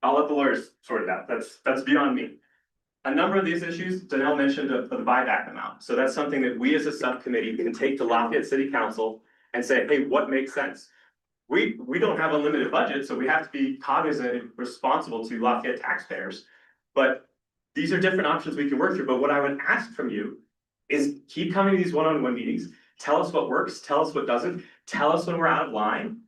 I'll let the lawyers sort it out. That's beyond me. A number of these issues, Danelle mentioned the buyback amount. So that's something that we as a subcommittee can take to Lafayette City Council and say, hey, what makes sense? We don't have unlimited budget, so we have to be cognizant and responsible to Lafayette taxpayers. But these are different options we can work through. But what I would ask from you is keep coming to these one-on-one meetings. Tell us what works, tell us what doesn't, tell us when we're out of line.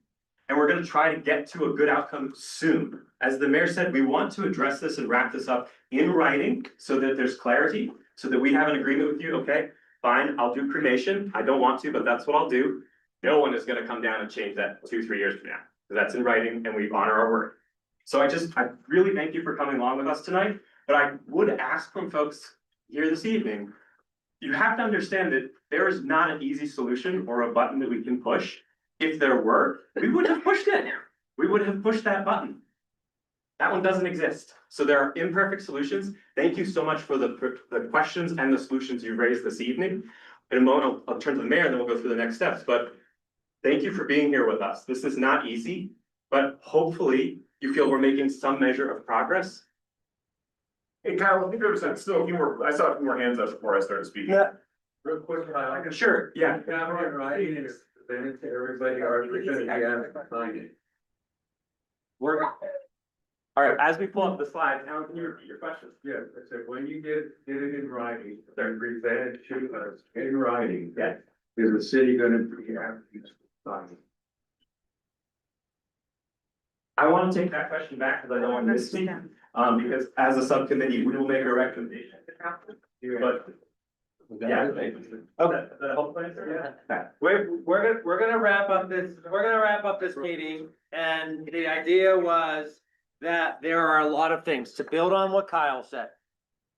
And we're gonna try to get to a good outcome soon. As the mayor said, we want to address this and wrap this up in writing so that there's clarity, so that we have an agreement with you, okay? Fine, I'll do cremation. I don't want to, but that's what I'll do. No one is gonna come down and change that 2-3 years from now. That's in writing and we honor our word. So I really thank you for coming along with us tonight, but I would ask from folks here this evening, you have to understand that there is not an easy solution or a button that we can push. If there were, we would have pushed it. We would have pushed that button. That one doesn't exist. So there are imperfect solutions. Thank you so much for the questions and the solutions you raised this evening. In a moment, I'll turn to the mayor and then we'll go through the next steps. But thank you for being here with us. This is not easy, but hopefully you feel we're making some measure of progress. Hey Kyle, I think there's still a few more, I saw a few more hands up before I started speaking. Yeah. Real quick, Sure, yeah. Right, and it's presented to everybody, or everybody, yeah, find it. All right, as we pull up the slides, Alan, can you repeat your question? Yeah, I said, when you did it in writing, they're presented to us in writing. Yeah. Is the city gonna be happy to sign? I want to take that question back because I don't want to misspeak. Because as a subcommittee, we will make a recommendation. But. Yeah. Okay. The whole place? Yeah. We're gonna wrap up this meeting, and the idea was that there are a lot of things to build on what Kyle said.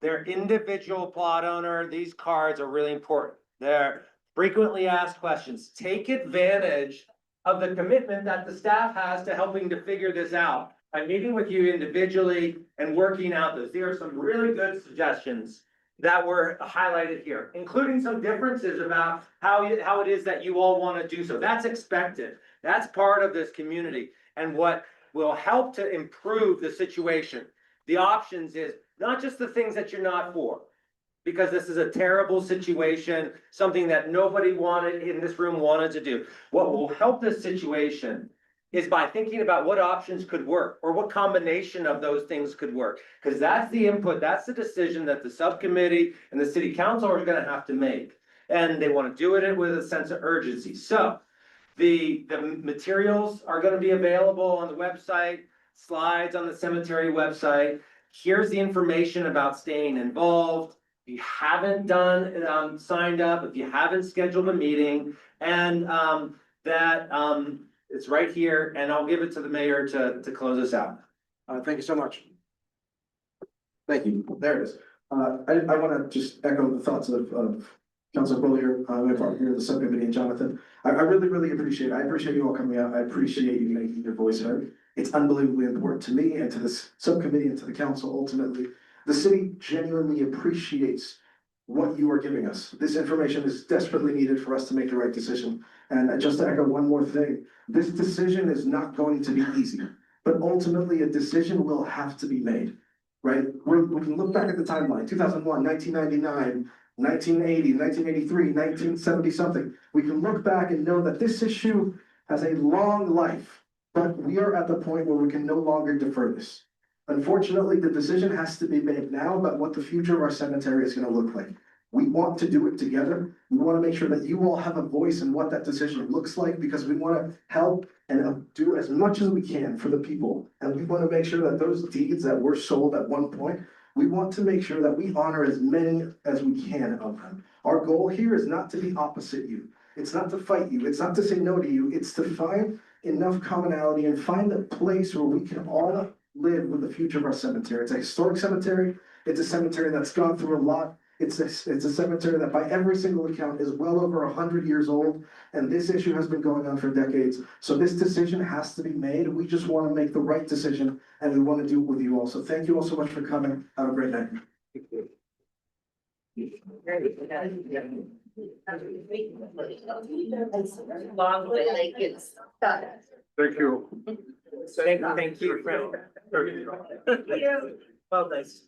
Their individual plot owner, these cards are really important. They're frequently asked questions. Take advantage of the commitment that the staff has to helping to figure this out. I'm meeting with you individually and working out those. There are some really good suggestions that were highlighted here, including some differences about how it is that you all want to do so. That's expected. That's part of this community and what will help to improve the situation. The options is not just the things that you're not for, because this is a terrible situation, something that nobody wanted in this room wanted to do. What will help this situation is by thinking about what options could work or what combination of those things could work. Because that's the input, that's the decision that the subcommittee and the city council are gonna have to make. And they wanna do it with a sense of urgency. So the materials are gonna be available on the website, slides on the cemetery website. Here's the information about staying involved. If you haven't signed up, if you haven't scheduled a meeting, and it's right here, and I'll give it to the mayor to close us out. Thank you so much. Thank you. There it is. I want to just echo the thoughts of Councilor Bull here, my partner here, the subcommittee, and Jonathan. I really appreciate it. I appreciate you all coming out. I appreciate you making your voice heard. It's unbelievably important to me and to this subcommittee and to the council ultimately. The city genuinely appreciates what you are giving us. This information is desperately needed for us to make the right decision. And just to echo one more thing, this decision is not going to be easy, but ultimately a decision will have to be made, right? We can look back at the timeline, 2001, 1999, 1980, 1983, 1970 something. We can look back and know that this issue has a long life, but we are at the point where we can no longer defer this. Unfortunately, the decision has to be made now about what the future of our cemetery is going to look like. We want to do it together. We want to make sure that you all have a voice in what that decision looks like, because we want to help and do as much as we can for the people. And we want to make sure that those deeds that were sold at one point, we want to make sure that we honor as many as we can of them. Our goal here is not to be opposite you. It's not to fight you. It's not to say no to you. It's to find enough commonality and find a place where we can all live with the future of our cemetery. It's a historic cemetery. It's a cemetery that's gone through a lot. It's a cemetery that by every single account is well over 100 years old. And this issue has been going on for decades. So this decision has to be made. We just want to make the right decision, and we want to do it with you all. So thank you all so much for coming. Have a great night. Thank you. Thank you, Frank. Well, nice.